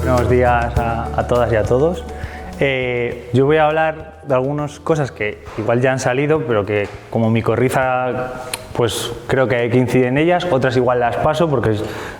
Buenos días a todas y a todos. Yo voy a hablar de algunas cosas que igual ya han salido, pero que como micorriza pues creo que hay que incidir en ellas, otras igual las paso porque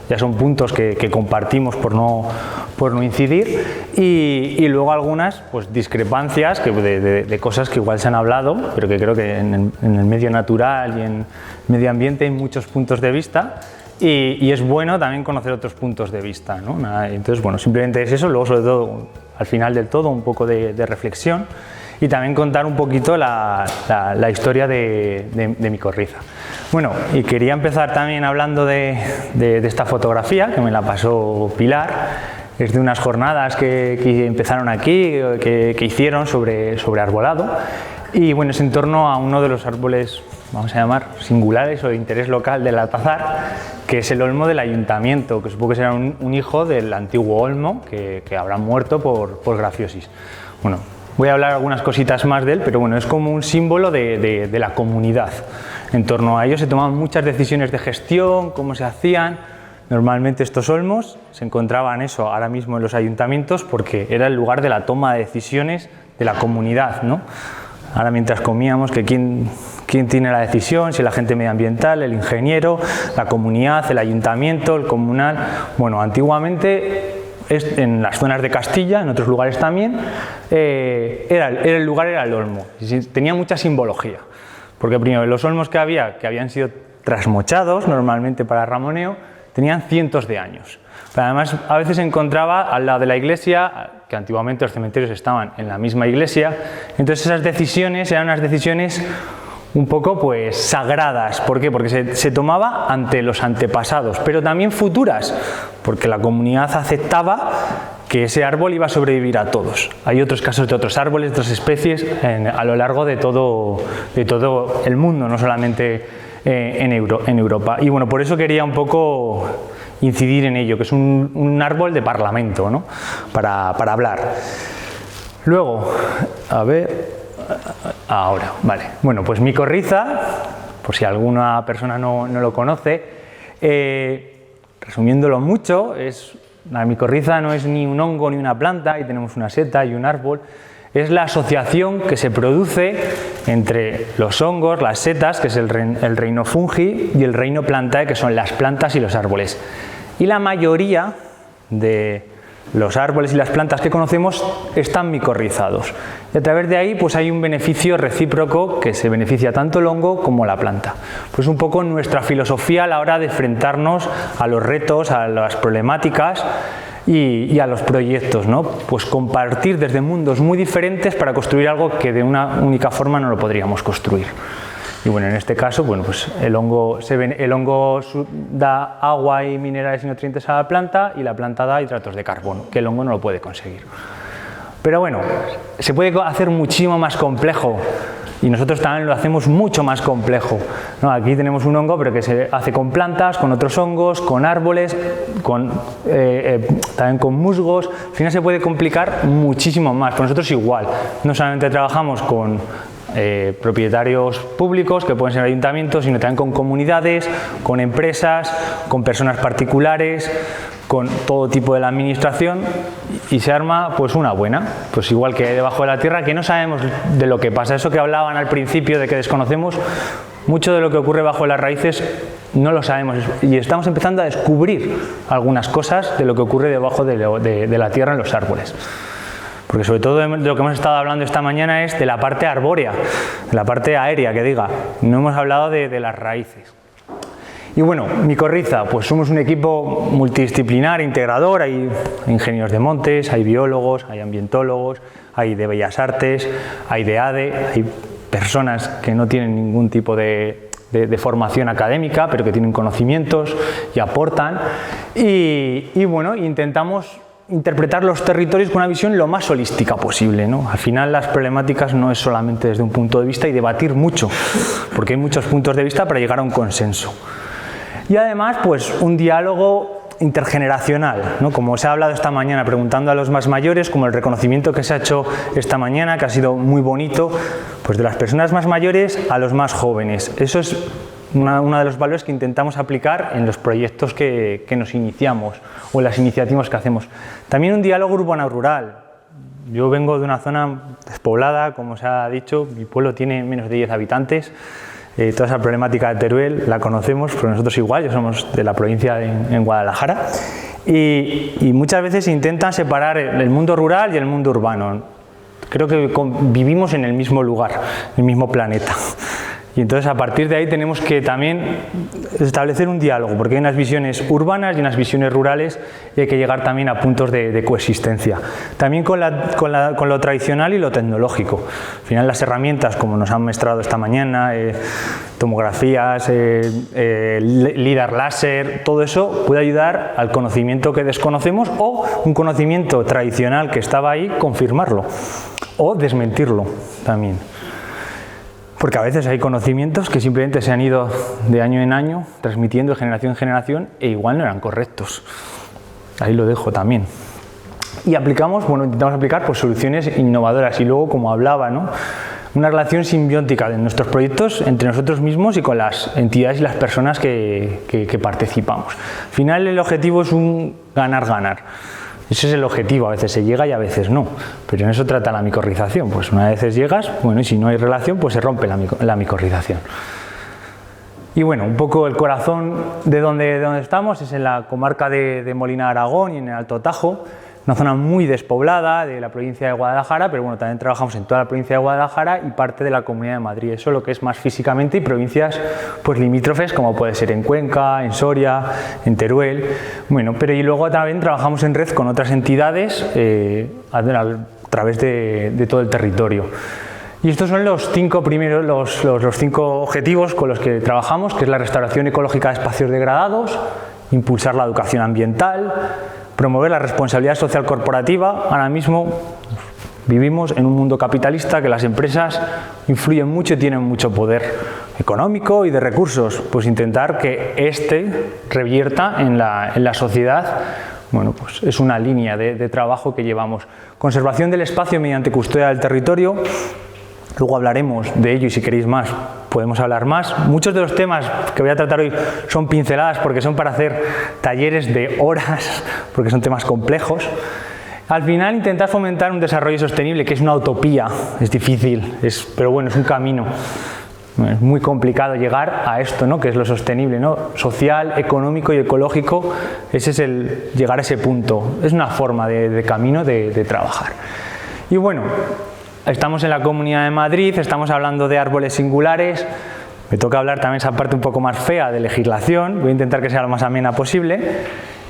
ya son puntos que compartimos por no incidir, y luego algunas pues discrepancias de cosas que igual se han hablado, pero que creo que en el medio natural y en medio ambiente hay muchos puntos de vista. Y es bueno también conocer otros puntos de vista, ¿no? Entonces, bueno, simplemente es eso, luego sobre todo, al final del todo, un poco de reflexión y también contar un poquito la historia de micorriza. Bueno, y quería empezar también hablando de esta fotografía, que me la pasó Pilar. Es de unas jornadas que empezaron aquí, que hicieron sobre arbolado. Y bueno, es en torno a uno de los árboles, vamos a llamar, singulares o de interés local del Alcázar, que es el olmo del ayuntamiento, que supongo que será un hijo del antiguo olmo que habrá muerto por grafiosis. Bueno, voy a hablar algunas cositas más de él, pero bueno, es como un símbolo de la comunidad. En torno a ello se tomaban muchas decisiones de gestión, cómo se hacían. Normalmente estos olmos se encontraban ahora mismo en los ayuntamientos porque era el lugar de la toma de decisiones de la comunidad, ¿no? Ahora mientras comíamos, que quién tiene la decisión, si el agente medioambiental, el ingeniero, la comunidad, el ayuntamiento, el comunal. Bueno, antiguamente en las zonas de Castilla, en otros lugares también, el lugar era el olmo. Tenía mucha simbología, porque primero los olmos que habían sido trasmochados normalmente para ramoneo, tenían cientos de años. Pero además a veces se encontraba al lado de la iglesia, que antiguamente los cementerios estaban en la misma iglesia, entonces esas decisiones eran unas decisiones un poco pues sagradas. ¿Por qué? Porque se tomaba ante los antepasados, pero también futuras, porque la comunidad aceptaba que ese árbol iba a sobrevivir a todos. Hay otros casos de otros árboles, de otras especies a lo largo de todo el mundo, no solamente en Europa. Y bueno, por eso quería un poco incidir en ello, que es un árbol de parlamento, ¿no? para hablar. Luego, a ver, ahora, vale. Bueno, pues micorriza, por si alguna persona no lo conoce, resumiéndolo mucho, la micorriza no es ni un hongo ni una planta, ahí tenemos una seta y un árbol. Es la asociación que se produce entre los hongos, las setas, que es el reino fungi, y el reino plantae, que son las plantas y los árboles. Y la mayoría de los árboles y las plantas que conocemos están micorrizados. Y a través de ahí pues hay un beneficio recíproco que se beneficia tanto el hongo como la planta. Pues un poco nuestra filosofía a la hora de enfrentarnos a los retos, a las problemáticas y a los proyectos, ¿no? Pues compartir desde mundos muy diferentes para construir algo que de una única forma no lo podríamos construir. Y bueno, en este caso, bueno, pues el hongo da agua y minerales y nutrientes a la planta, y la planta da hidratos de carbono, que el hongo no lo puede conseguir. Pero bueno, se puede hacer muchísimo más complejo, y nosotros también lo hacemos mucho más complejo, ¿no? Aquí tenemos un hongo, pero que se hace con plantas, con otros hongos, con árboles, también con musgos. Al final se puede complicar muchísimo más. Pues nosotros igual, no solamente trabajamos con propietarios públicos, que pueden ser ayuntamientos, sino también con comunidades, con empresas, con personas particulares, con todo tipo de la administración, y se arma pues una buena, pues igual que hay debajo de la tierra, que no sabemos de lo que pasa. Eso que hablaban al principio de que desconocemos, mucho de lo que ocurre bajo las raíces no lo sabemos, y estamos empezando a descubrir algunas cosas de lo que ocurre debajo de la tierra en los árboles. Porque sobre todo de lo que hemos estado hablando esta mañana es de la parte arbórea, de la parte aérea, que diga. No hemos hablado de las raíces. Y bueno, micorriza, pues somos un equipo multidisciplinar, integrador. Hay ingenieros de montes, hay biólogos, hay ambientólogos, hay de bellas artes, hay de ADE, hay personas que no tienen ningún tipo de formación académica, pero que tienen conocimientos y aportan. Y bueno, intentamos interpretar los territorios con una visión lo más holística posible, ¿no? Al final las problemáticas no es solamente desde un punto de vista, y debatir mucho, porque hay muchos puntos de vista para llegar a un consenso. Y además, pues un diálogo intergeneracional, ¿no? Como se ha hablado esta mañana, preguntando a los más mayores, como el reconocimiento que se ha hecho esta mañana, que ha sido muy bonito, pues de las personas más mayores a los más jóvenes. Eso es uno de los valores que intentamos aplicar en los proyectos que nos iniciamos o en las iniciativas que hacemos. También un diálogo urbano-rural. Yo vengo de una zona despoblada, como se ha dicho, mi pueblo tiene menos de 10 habitantes. Toda esa problemática de Teruel la conocemos, pero nosotros igual, yo somos de la provincia en Guadalajara. Y muchas veces intentan separar el mundo rural y el mundo urbano. Creo que vivimos en el mismo lugar, en el mismo planeta. Y entonces a partir de ahí tenemos que también establecer un diálogo, porque hay unas visiones urbanas y unas visiones rurales y hay que llegar también a puntos de coexistencia. También con lo tradicional y lo tecnológico. Al final las herramientas, como nos han mostrado esta mañana, tomografías, LIDAR láser, todo eso puede ayudar al conocimiento que desconocemos o un conocimiento tradicional que estaba ahí, confirmarlo o desmentirlo también. Porque a veces hay conocimientos que simplemente se han ido de año en año, transmitiendo de generación en generación e igual no eran correctos. Ahí lo dejo también. Y intentamos aplicar pues, soluciones innovadoras y luego, como hablaba, ¿no? Una relación simbiótica de nuestros proyectos entre nosotros mismos y con las entidades y las personas que participamos. Al final el objetivo es un ganar-ganar. Ese es el objetivo, a veces se llega y a veces no, pero en eso trata la micorrización, pues una vez llegas, bueno, y si no hay relación, pues se rompe la micorrización. Y bueno, un poco el corazón de donde estamos es en la comarca de Molina de Aragón y en el Alto Tajo, una zona muy despoblada de la provincia de Guadalajara, pero bueno, también trabajamos en toda la provincia de Guadalajara y parte de la Comunidad de Madrid, eso lo que es más físicamente, y provincias pues limítrofes como puede ser en Cuenca, en Soria, en Teruel, bueno, pero y luego también trabajamos en red con otras entidades a través de todo el territorio. Y estos son los 5 primeros, los 5 objetivos con los que trabajamos, que es la restauración ecológica de espacios degradados, impulsar la educación ambiental, promover la responsabilidad social corporativa. Ahora mismo vivimos en un mundo capitalista que las empresas influyen mucho y tienen mucho poder económico y de recursos. Pues intentar que revierta en la sociedad, bueno, pues es una línea de trabajo que llevamos. Conservación del espacio mediante custodia del territorio. Luego hablaremos de ello y si queréis más podemos hablar más. Muchos de los temas que voy a tratar hoy son pinceladas porque son para hacer talleres de horas, porque son temas complejos. Al final intentar fomentar un desarrollo sostenible, que es una utopía, es difícil, pero bueno, es un camino. Es muy complicado llegar a esto, ¿no? Que es lo sostenible, ¿no? Social, económico y ecológico, ese es llegar a ese punto. Es una forma de camino de trabajar. Y bueno, estamos en la Comunidad de Madrid, estamos hablando de árboles singulares, me toca hablar también esa parte un poco más fea de legislación, voy a intentar que sea lo más amena posible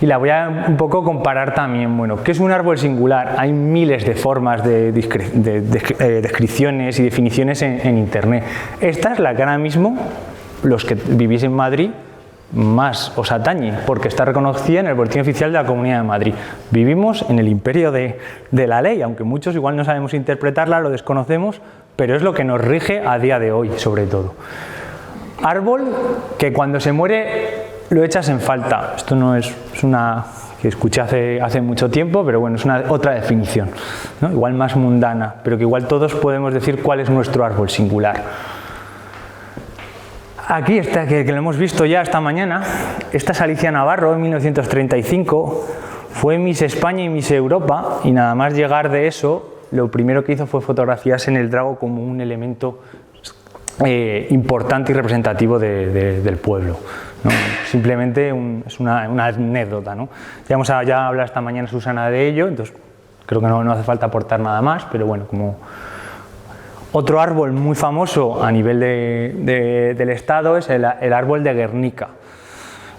y la voy a un poco comparar también. Bueno, ¿qué es un árbol singular? Hay miles de formas de descripciones y definiciones en Internet. Esta es la que ahora mismo los que vivís en Madrid más os atañe, porque está reconocida en el Boletín Oficial de la Comunidad de Madrid. Vivimos en el imperio de la ley, aunque muchos igual no sabemos interpretarla, lo desconocemos, pero es lo que nos rige a día de hoy, sobre todo. Árbol que cuando se muere lo echas en falta. Esto no es una que escuché hace mucho tiempo, pero bueno, es otra definición, ¿no? Igual más mundana, pero que igual todos podemos decir cuál es nuestro árbol singular. Aquí está, que lo hemos visto ya esta mañana, esta es Alicia Navarro en 1935, fue Miss España y Miss Europa y nada más llegar de eso, lo primero que hizo fue fotografiarse en el drago como un elemento importante y representativo del pueblo, ¿no? Simplemente es una anécdota, ¿no? Ya habla esta mañana Susana de ello, entonces creo que no hace falta aportar nada más, pero bueno, como otro árbol muy famoso a nivel del Estado es el árbol de Guernica,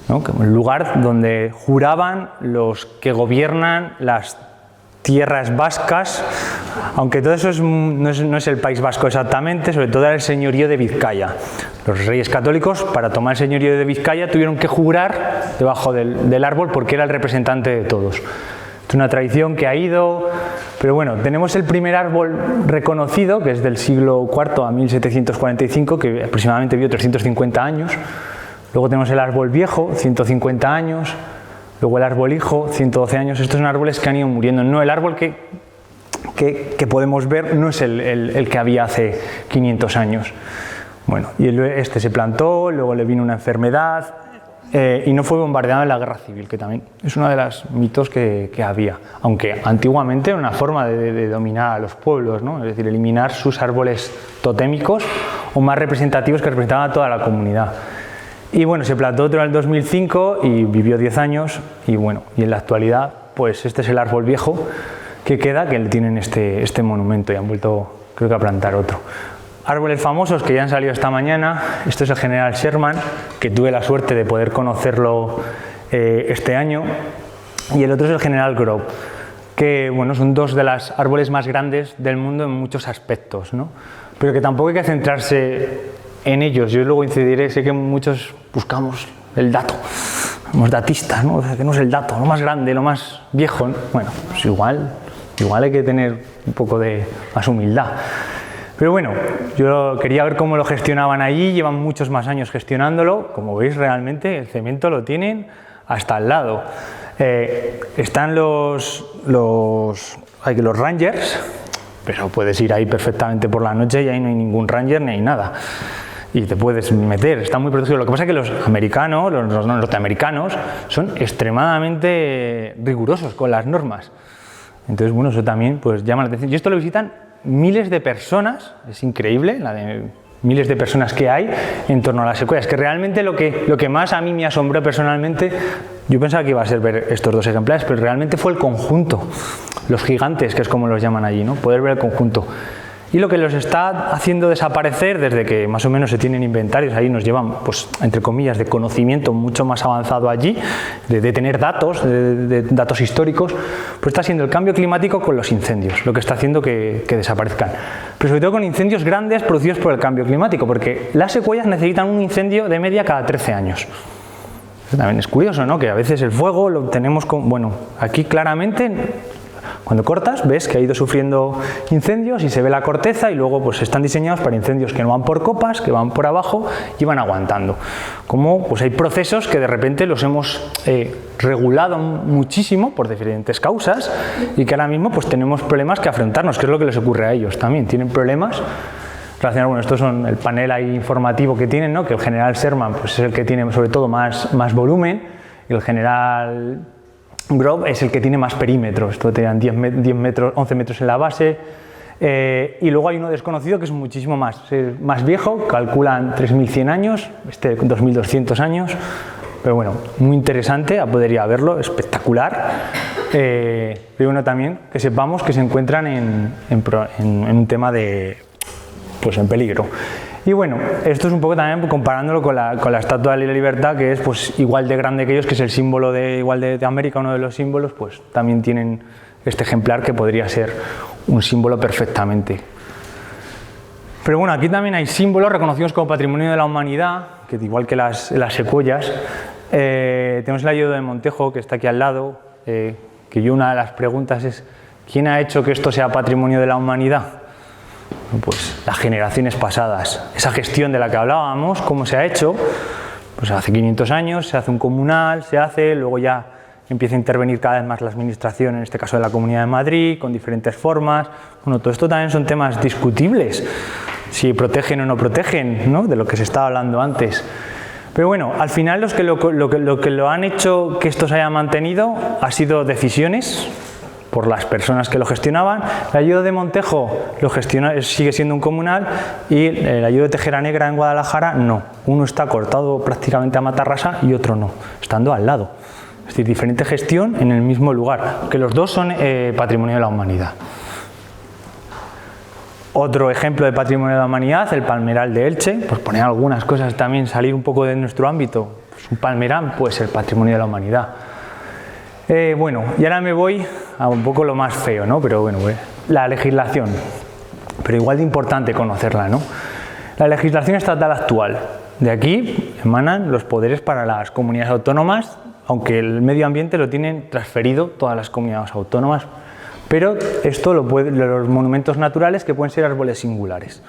¿no? El lugar donde juraban los que gobiernan las tierras vascas, aunque todo eso no es el País Vasco exactamente, sobre todo era el señorío de Vizcaya. Los reyes católicos, para tomar el señorío de Vizcaya, tuvieron que jurar debajo del árbol porque era el representante de todos. Es una tradición que ha ido, pero bueno, tenemos el primer árbol reconocido, que es del siglo IV a 1745, que aproximadamente vivió 350 años. Luego tenemos el árbol viejo, 150 años. Luego el árbol hijo, 112 años. Estos son árboles que han ido muriendo. No, el árbol que podemos ver no es el que había hace 500 años. Bueno, y este se plantó, luego le vino una enfermedad y no fue bombardeado en la guerra civil, que también es uno de los mitos que había, aunque antiguamente era una forma de dominar a los pueblos, ¿no? Es decir, eliminar sus árboles totémicos o más representativos que representaban a toda la comunidad. Y bueno, se plantó otro en el 2005 y vivió 10 años y bueno, y en la actualidad pues este es el árbol viejo que queda, que le tienen este monumento y han vuelto creo que a plantar otro. Árboles famosos que ya han salido esta mañana, esto es el general Sherman, que tuve la suerte de poder conocerlo este año, y el otro es el general Grove, que bueno, son dos de los árboles más grandes del mundo en muchos aspectos, ¿no? Pero que tampoco hay que centrarse en ellos. Yo luego incidiré, sé que muchos buscamos el dato, somos datistas, ¿no? O sea, que no es el dato, lo más grande, lo más viejo, ¿no? Bueno, pues igual hay que tener un poco de más humildad. Pero bueno, yo quería ver cómo lo gestionaban allí, llevan muchos más años gestionándolo, como veis realmente el cemento lo tienen hasta al lado. Están los rangers, pero puedes ir ahí perfectamente por la noche y ahí no hay ningún ranger ni hay nada. Y te puedes meter, está muy protegido. Lo que pasa es que los americanos, los norteamericanos, son extremadamente rigurosos con las normas. Entonces, bueno, eso también pues llama la atención. Y esto lo visitan miles de personas, es increíble la de miles de personas que hay en torno a las secuoyas, que realmente lo que más a mí me asombró personalmente, yo pensaba que iba a ser ver estos dos ejemplares, pero realmente fue el conjunto, los gigantes, que es como los llaman allí, ¿no? Poder ver el conjunto. Y lo que los está haciendo desaparecer desde que más o menos se tienen inventarios, ahí nos llevan, pues, entre comillas, de conocimiento mucho más avanzado allí, de tener datos, de datos históricos, pues está siendo el cambio climático con los incendios, lo que está haciendo que desaparezcan. Pero sobre todo con incendios grandes producidos por el cambio climático, porque las secuoyas necesitan un incendio de media cada 13 años. Eso también es curioso, ¿no? Que a veces el fuego lo obtenemos con... Bueno, aquí claramente... Cuando cortas ves que ha ido sufriendo incendios y se ve la corteza y luego pues están diseñados para incendios que no van por copas, que van por abajo y van aguantando. Como pues hay procesos que de repente los hemos regulado muchísimo por diferentes causas y que ahora mismo pues tenemos problemas que afrontarnos, que es lo que les ocurre a ellos también. Tienen problemas relacionados, bueno, estos son el panel ahí informativo que tienen, ¿no? Que el general Sherman pues es el que tiene sobre todo más volumen y el general Grove es el que tiene más perímetro, esto te dan 10 metros, 11 metros en la base, y luego hay uno desconocido que es muchísimo más viejo, calculan 3.100 años, 2.200 años, pero bueno, muy interesante, poder ir a verlo, espectacular, pero bueno, también que sepamos que se encuentran en un tema de, pues en peligro. Y bueno, esto es un poco también comparándolo con la Estatua de la Libertad, que es pues igual de grande que ellos, que es el símbolo de América, uno de los símbolos, pues también tienen este ejemplar que podría ser un símbolo perfectamente. Pero bueno, aquí también hay símbolos reconocidos como Patrimonio de la Humanidad, que igual que las secuoyas, tenemos el Ayodo de Montejo, que está aquí al lado, que yo una de las preguntas es, ¿quién ha hecho que esto sea Patrimonio de la Humanidad? Pues las generaciones pasadas, esa gestión de la que hablábamos, cómo se ha hecho, pues hace 500 años se hace un comunal, luego ya empieza a intervenir cada vez más la administración, en este caso de la Comunidad de Madrid, con diferentes formas. Bueno, todo esto también son temas discutibles, si protegen o no protegen, ¿no? De lo que se estaba hablando antes. Pero bueno, al final lo que lo han hecho que esto se haya mantenido ha sido decisiones por las personas que lo gestionaban. El Ayodo de Montejo sigue siendo un comunal y el Ayodo de Tejera Negra en Guadalajara no. Uno está cortado prácticamente a matarrasa y otro no, estando al lado. Es decir, diferente gestión en el mismo lugar, que los dos son Patrimonio de la Humanidad. Otro ejemplo de Patrimonio de la Humanidad, el Palmeral de Elche, por poner algunas cosas también, salir un poco de nuestro ámbito. Pues un palmeral puede ser Patrimonio de la Humanidad. Bueno, y ahora me voy a un poco lo más feo, ¿no? Pero bueno, la legislación, pero igual de importante conocerla, ¿no? La legislación estatal actual, de aquí emanan los poderes para las comunidades autónomas, aunque el medio ambiente lo tienen transferido todas las comunidades autónomas, pero esto los monumentos naturales que pueden ser árboles singulares.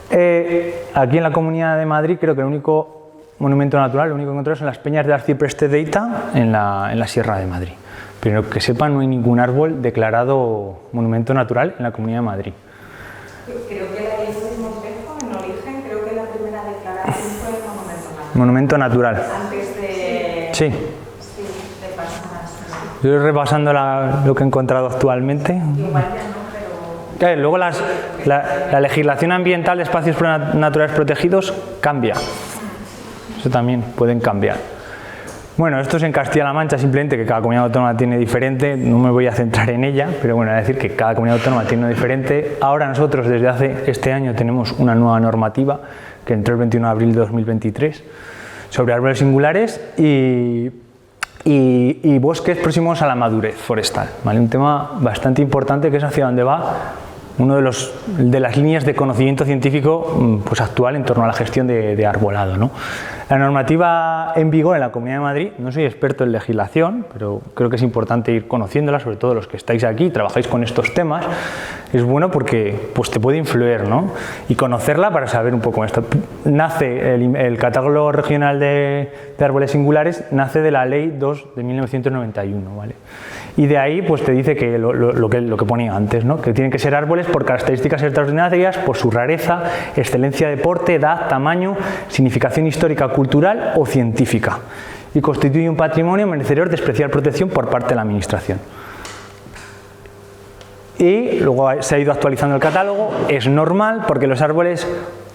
Aquí en la Comunidad de Madrid creo que el único monumento natural, lo único que encontramos son las peñas del Arcipreste de Ita en la Sierra de Madrid. Pero que sepan, no hay ningún árbol declarado monumento natural en la Comunidad de Madrid. Creo que el Ayodo de Montejo, en origen, creo que la monumento natural. Antes de... Sí. Sí, de personas. Yo estoy repasando lo que he encontrado actualmente. Igual ya no, pero... Claro, luego la legislación ambiental de espacios naturales protegidos cambia. Eso también pueden cambiar. Bueno, esto es en Castilla-La Mancha, simplemente que cada comunidad autónoma tiene diferente, no me voy a centrar en ella, pero bueno, a decir que cada comunidad autónoma tiene uno diferente. Ahora nosotros desde este año tenemos una nueva normativa que entró el 21 de abril de 2023 sobre árboles singulares y bosques próximos a la madurez forestal, ¿vale? Un tema bastante importante que es hacia dónde va uno de las líneas de conocimiento científico pues, actual en torno a la gestión de arbolado, ¿no? La normativa en vigor en la Comunidad de Madrid, no soy experto en legislación, pero creo que es importante ir conociéndola, sobre todo los que estáis aquí y trabajáis con estos temas, es bueno porque pues, te puede influir, ¿no? Y conocerla para saber un poco esto. Nace el catálogo regional de árboles singulares, nace de la Ley 2 de 1991, ¿vale? Y de ahí pues te dice que lo que ponía antes, ¿no? Que tienen que ser árboles por características extraordinarias, por su rareza, excelencia de porte, edad, tamaño, significación histórica, cultural o científica, y constituye un patrimonio merecedor de especial protección por parte de la Administración. Y luego se ha ido actualizando el catálogo, es normal porque los árboles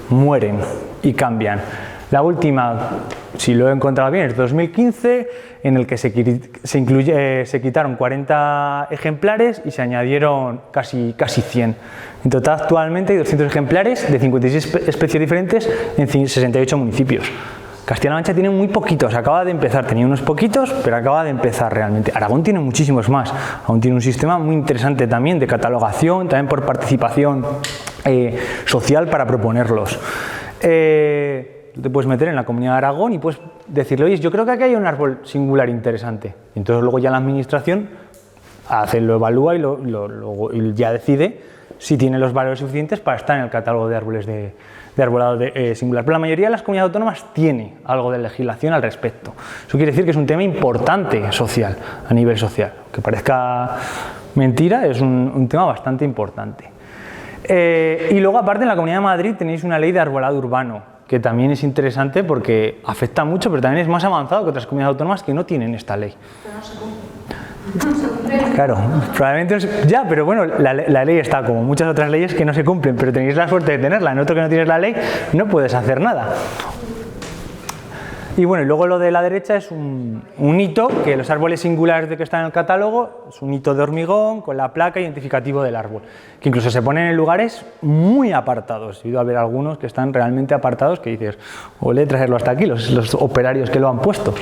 mueren y cambian. La última, si lo he encontrado bien, es 2015, en el que se quitaron 40 ejemplares y se añadieron casi 100. En total, actualmente hay 200 ejemplares de 56 especies diferentes en 68 municipios. Castilla-La Mancha tiene muy poquitos, acaba de empezar, tenía unos poquitos, pero acaba de empezar realmente. Aragón tiene muchísimos más, aún tiene un sistema muy interesante también de catalogación, también por participación social para proponerlos. Te puedes meter en la Comunidad de Aragón y puedes decirle, oye, yo creo que aquí hay un árbol singular interesante. Entonces luego ya la Administración lo evalúa y ya decide si tiene los valores suficientes para estar en el catálogo de árboles de arbolado singular. Pero la mayoría de las comunidades autónomas tiene algo de legislación al respecto. Eso quiere decir que es un tema importante social, a nivel social. Que parezca mentira, es un tema bastante importante. Y luego, aparte, en la Comunidad de Madrid tenéis una ley de arbolado urbano, que también es interesante porque afecta mucho, pero también es más avanzado que otras comunidades autónomas que no tienen esta ley. Pero no se cumple. No se cumple. Claro, probablemente ya, pero bueno, la ley está como muchas otras leyes que no se cumplen, pero tenéis la suerte de tenerla. En otro que no tienes la ley, no puedes hacer nada. Y bueno, y luego lo de la derecha es un hito, que los árboles singulares de que están en el catálogo, es un hito de hormigón con la placa identificativo del árbol, que incluso se ponen en lugares muy apartados. He ido a ver algunos que están realmente apartados, que dices, ole traerlo hasta aquí, los operarios que lo han puesto.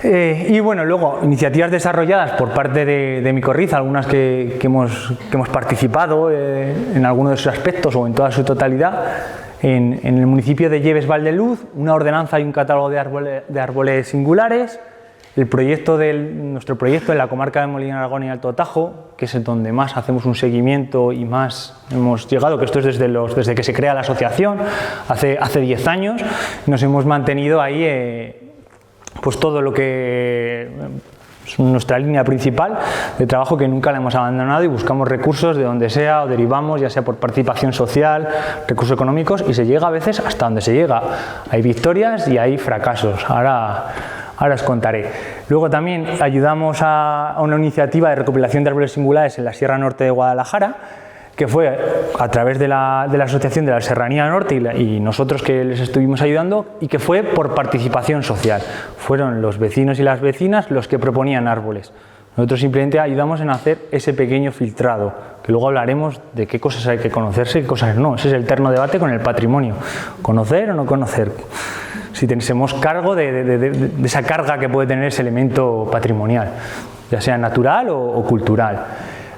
Y bueno, luego iniciativas desarrolladas por parte de Micorriza, algunas que hemos participado en alguno de sus aspectos o en toda su totalidad. En el municipio de Lleves Valdeluz, una ordenanza y un catálogo de árboles singulares, nuestro proyecto en la comarca de Molina de Aragón y Alto Tajo, que es donde más hacemos un seguimiento y más hemos llegado, que esto es desde que se crea la asociación, hace 10 años, nos hemos mantenido ahí pues todo lo que es nuestra línea principal de trabajo, que nunca la hemos abandonado, y buscamos recursos de donde sea o derivamos, ya sea por participación social, recursos económicos, y se llega a veces hasta donde se llega. Hay victorias y hay fracasos. Ahora os contaré. Luego también ayudamos a una iniciativa de recopilación de árboles singulares en la Sierra Norte de Guadalajara, que fue a través de la Asociación de la Serranía Norte y nosotros que les estuvimos ayudando, y que fue por participación social. Fueron los vecinos y las vecinas los que proponían árboles. Nosotros simplemente ayudamos en hacer ese pequeño filtrado, que luego hablaremos de qué cosas hay que conocerse y qué cosas no. Ese es el eterno debate con el patrimonio. ¿Conocer o no conocer? Si tenemos cargo de esa carga que puede tener ese elemento patrimonial, ya sea natural o cultural.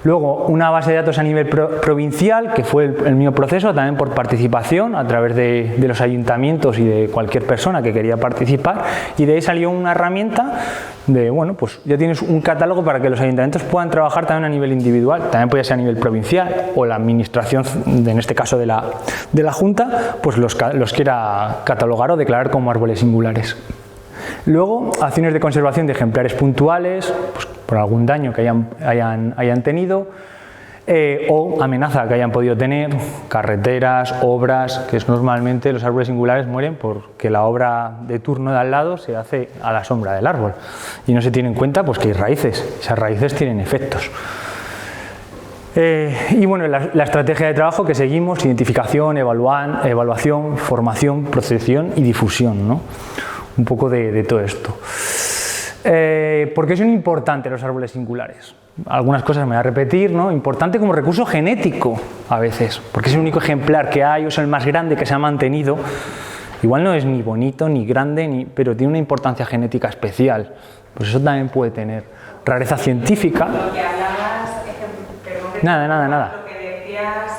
Luego, una base de datos a nivel provincial, que fue el mío proceso, también por participación, a través de los ayuntamientos y de cualquier persona que quería participar, y de ahí salió una herramienta de, bueno, pues ya tienes un catálogo para que los ayuntamientos puedan trabajar también a nivel individual, también puede ser a nivel provincial, o la administración, en este caso de la Junta, pues los quiera catalogar o declarar como árboles singulares. Luego, acciones de conservación de ejemplares puntuales, pues por algún daño que hayan tenido. o amenaza que hayan podido tener, carreteras, obras, que es normalmente los árboles singulares mueren porque la obra de turno de al lado se hace a la sombra del árbol y no se tiene en cuenta pues que hay raíces, esas raíces tienen efectos. Y bueno, la estrategia de trabajo que seguimos: identificación, evaluación, formación, protección y difusión, ¿no? Un poco de todo esto. ¿Por qué son importantes los árboles singulares? Algunas cosas me voy a repetir, ¿no? Importante como recurso genético a veces, porque es el único ejemplar que hay, o es el más grande que se ha mantenido. Igual no es ni bonito, ni grande, pero tiene una importancia genética especial. Pues eso también puede tener rareza científica. Lo que hablabas, Nada. Lo que decías,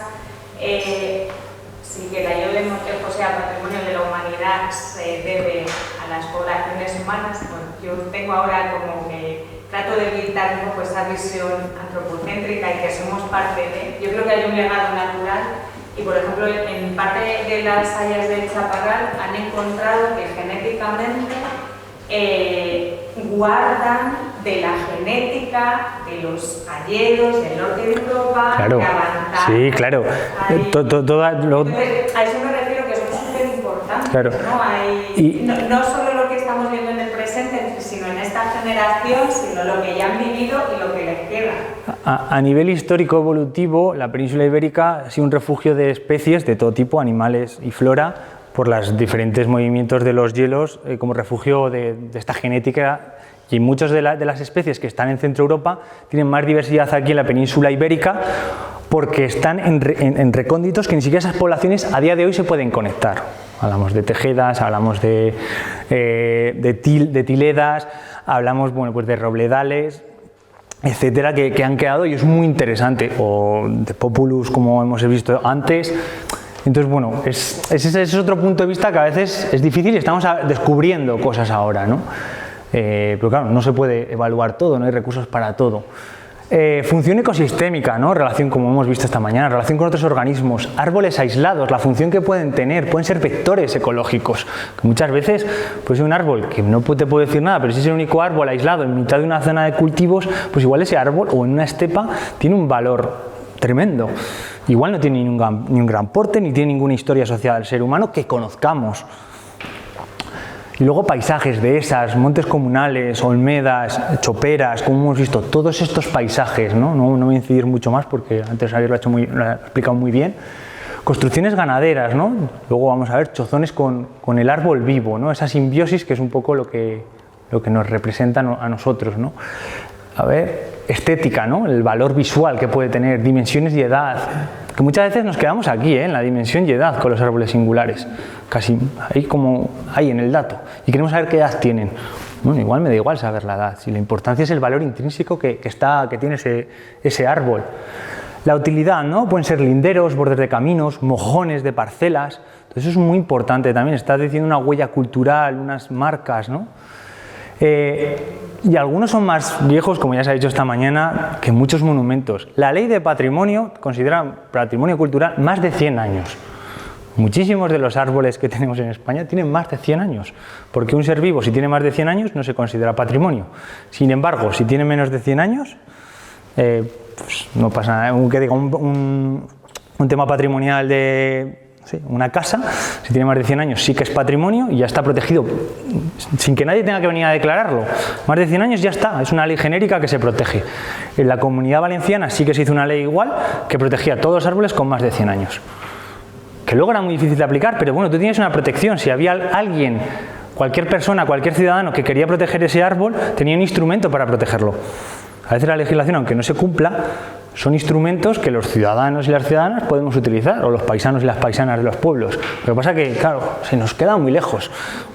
sí que la patrimonio de la humanidad se debe a las poblaciones humanas. Bueno, yo tengo ahora como que trato de evitar un poco esa visión antropocéntrica y que somos parte de. Yo creo que hay un legado natural y, por ejemplo, en parte de las hayas del Chaparral han encontrado que genéticamente guardan de la genética de los hayedos del norte de Europa, claro, de Avanzar. Sí, claro. Entonces, a eso me refiero, que son súper importantes. Claro. No solo lo que estamos viendo en el presente, sino en esta generación, sino lo que ya han vivido y lo que les queda. A nivel histórico evolutivo, la península ibérica ha sido un refugio de especies de todo tipo, animales y flora, por los diferentes movimientos de los hielos, como refugio de esta genética. Y muchas de las especies que están en Centro Europa tienen más diversidad aquí en la península ibérica porque están en recónditos que ni siquiera esas poblaciones a día de hoy se pueden conectar. Hablamos de tejedas, hablamos de tiledas, hablamos pues de robledales, etcétera, que han quedado, y es muy interesante, o de populus, como hemos visto antes. Entonces, bueno, ese es otro punto de vista que a veces es difícil y estamos descubriendo cosas ahora, ¿no? Pero claro, no se puede evaluar todo, no hay recursos para todo. Función ecosistémica, ¿no? Relación, como hemos visto esta mañana, relación con otros organismos, árboles aislados, la función que pueden tener, pueden ser vectores ecológicos. Que muchas veces, pues un árbol que no te puede decir nada, pero si es el único árbol aislado en mitad de una zona de cultivos, pues igual ese árbol, o en una estepa, tiene un valor tremendo. Igual no tiene ni un gran porte, ni tiene ninguna historia asociada al ser humano que conozcamos. Y luego paisajes, dehesas, montes comunales, olmedas, choperas, como hemos visto, todos estos paisajes, ¿no? No voy a incidir mucho más porque antes Javier lo ha explicado muy bien. Construcciones ganaderas, ¿no? Luego vamos a ver chozones con el árbol vivo, ¿no? Esa simbiosis que es un poco lo que nos representa a nosotros, ¿no? A ver, estética, ¿no? El valor visual que puede tener, dimensiones y edad, que muchas veces nos quedamos aquí, en la dimensión y edad con los árboles singulares, casi ahí como ahí en el dato, y queremos saber qué edad tienen. Bueno, igual me da igual saber la edad, si la importancia es el valor intrínseco que tiene ese árbol. La utilidad, ¿no? Pueden ser linderos, bordes de caminos, mojones de parcelas, entonces eso es muy importante también, está diciendo una huella cultural, unas marcas, ¿no? Y algunos son más viejos, como ya se ha dicho esta mañana, que muchos monumentos. La ley de patrimonio considera patrimonio cultural más de 100 años. Muchísimos de los árboles que tenemos en España tienen más de 100 años, porque un ser vivo, si tiene más de 100 años, no se considera patrimonio. Sin embargo, si tiene menos de 100 años, pues no pasa nada. Aunque diga un tema patrimonial de... Sí, una casa, si tiene más de 100 años sí que es patrimonio y ya está protegido sin que nadie tenga que venir a declararlo. Más de 100 años ya está, es una ley genérica que se protege. En la Comunidad Valenciana sí que se hizo una ley igual que protegía a todos los árboles con más de 100 años. Que luego era muy difícil de aplicar, pero bueno, tú tienes una protección. Si había alguien, cualquier persona, cualquier ciudadano que quería proteger ese árbol, tenía un instrumento para protegerlo. A veces la legislación, aunque no se cumpla, son instrumentos que los ciudadanos y las ciudadanas podemos utilizar, o los paisanos y las paisanas de los pueblos. Lo que pasa es que, claro, se nos queda muy lejos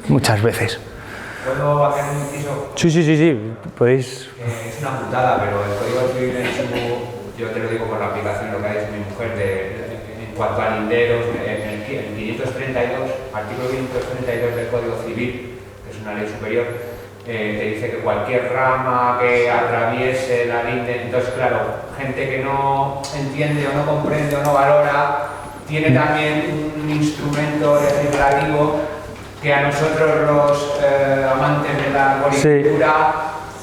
muchas veces. ¿Puedo hacer un inciso? Sí, podéis... Es una putada, pero el código civil en su... Yo te lo digo por la aplicación, lo que ha dicho mi mujer, en cuanto a linderos, en 532, artículo 532 del Código Civil, que es una ley superior, te dice que cualquier rama que atraviese la linde, entonces claro, gente que no entiende o no comprende o no valora, tiene también un instrumento legislativo que a nosotros los amantes de la agricultura,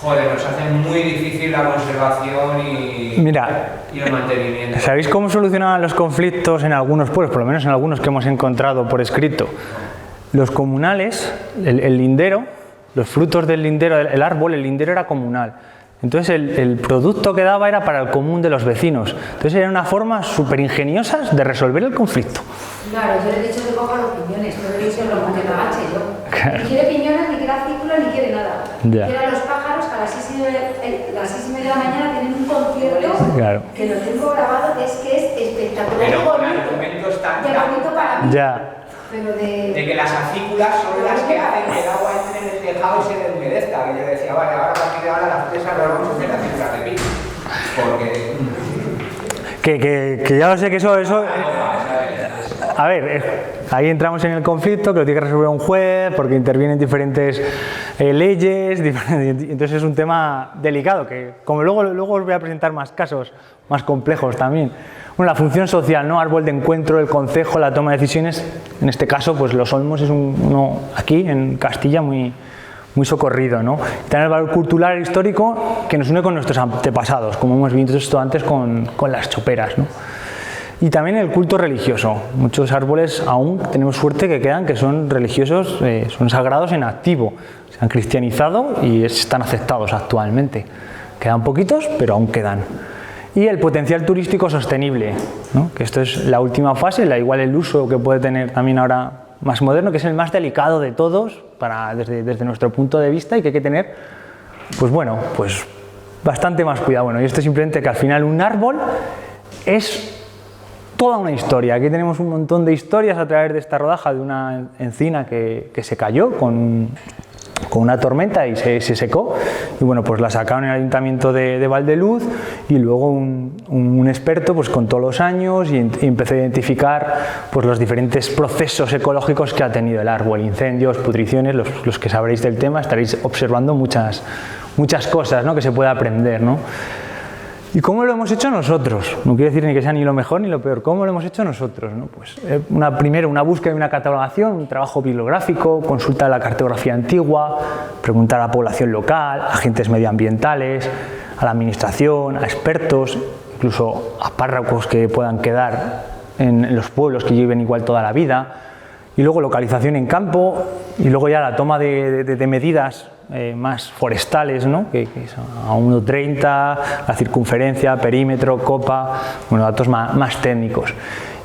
Joder, nos hace muy difícil la conservación y el mantenimiento. ¿Sabéis cómo solucionaban los conflictos en algunos pueblos, por lo menos en algunos que hemos encontrado por escrito? Los comunales, el lindero, los frutos del lindero, el árbol, el lindero era comunal. Entonces el producto que daba era para el común de los vecinos. Entonces era una forma súper ingeniosa de resolver el conflicto. Claro, yo le he dicho que coja los piñones, pero le he dicho que lo agache yo. Claro. Ni quiere piñones, ni quiere acículas, ni quiere nada. Ya. Quiere a los pájaros que a las 6:30 de la mañana tienen un concierto, claro, que lo tengo grabado, que es espectacular. Pero Y con bonito. argumentos tan Y bonito para mí. ya. Pero de que las acículas son las que hacen que el agua entre en el tejado y se desmedezca. Que yo decía, vale, ahora a partir de ahora las fresas las vamos a hacer acículas de pino. Porque... Que ya lo sé que eso a ver, ahí entramos en el conflicto que lo tiene que resolver un juez porque intervienen diferentes leyes, entonces es un tema delicado que como luego os voy a presentar más casos más complejos también. Bueno, la función social, ¿no? Árbol de encuentro, el concejo, la toma de decisiones, en este caso pues Los Olmos es uno aquí en Castilla muy socorrido, ¿no? También el valor cultural e histórico que nos une con nuestros antepasados, como hemos visto esto antes con las choperas, ¿no? Y también el culto religioso. Muchos árboles aún tenemos suerte que quedan, que son religiosos, son sagrados en activo. Se han cristianizado y están aceptados actualmente. Quedan poquitos, pero aún quedan. Y el potencial turístico sostenible, ¿no? Que esto es la última fase, igual el uso que puede tener también ahora más moderno, que es el más delicado de todos desde nuestro punto de vista y que hay que tener, pues bueno, pues bastante más cuidado. Bueno, y esto es simplemente que al final un árbol es toda una historia. Aquí tenemos un montón de historias a través de esta rodaja de una encina que se cayó con una tormenta y se secó, y bueno, pues la sacaron en el ayuntamiento de Valdeluz y luego un experto pues contó los años y empezó a identificar pues los diferentes procesos ecológicos que ha tenido el árbol, incendios, pudriciones. Los que sabréis del tema estaréis observando muchas cosas, ¿no? Que se puede aprender, ¿no? ¿Y cómo lo hemos hecho nosotros? No quiere decir ni que sea ni lo mejor ni lo peor. ¿Cómo lo hemos hecho nosotros? ¿No? Pues primero una búsqueda y una catalogación, un trabajo bibliográfico, consulta de la cartografía antigua, preguntar a la población local, a agentes medioambientales, a la administración, a expertos, incluso a párrocos que puedan quedar en los pueblos que lleven igual toda la vida. Y luego localización en campo y luego ya la toma de medidas más forestales, ¿no? que es a 1,30, la circunferencia, perímetro, copa, bueno, datos más técnicos.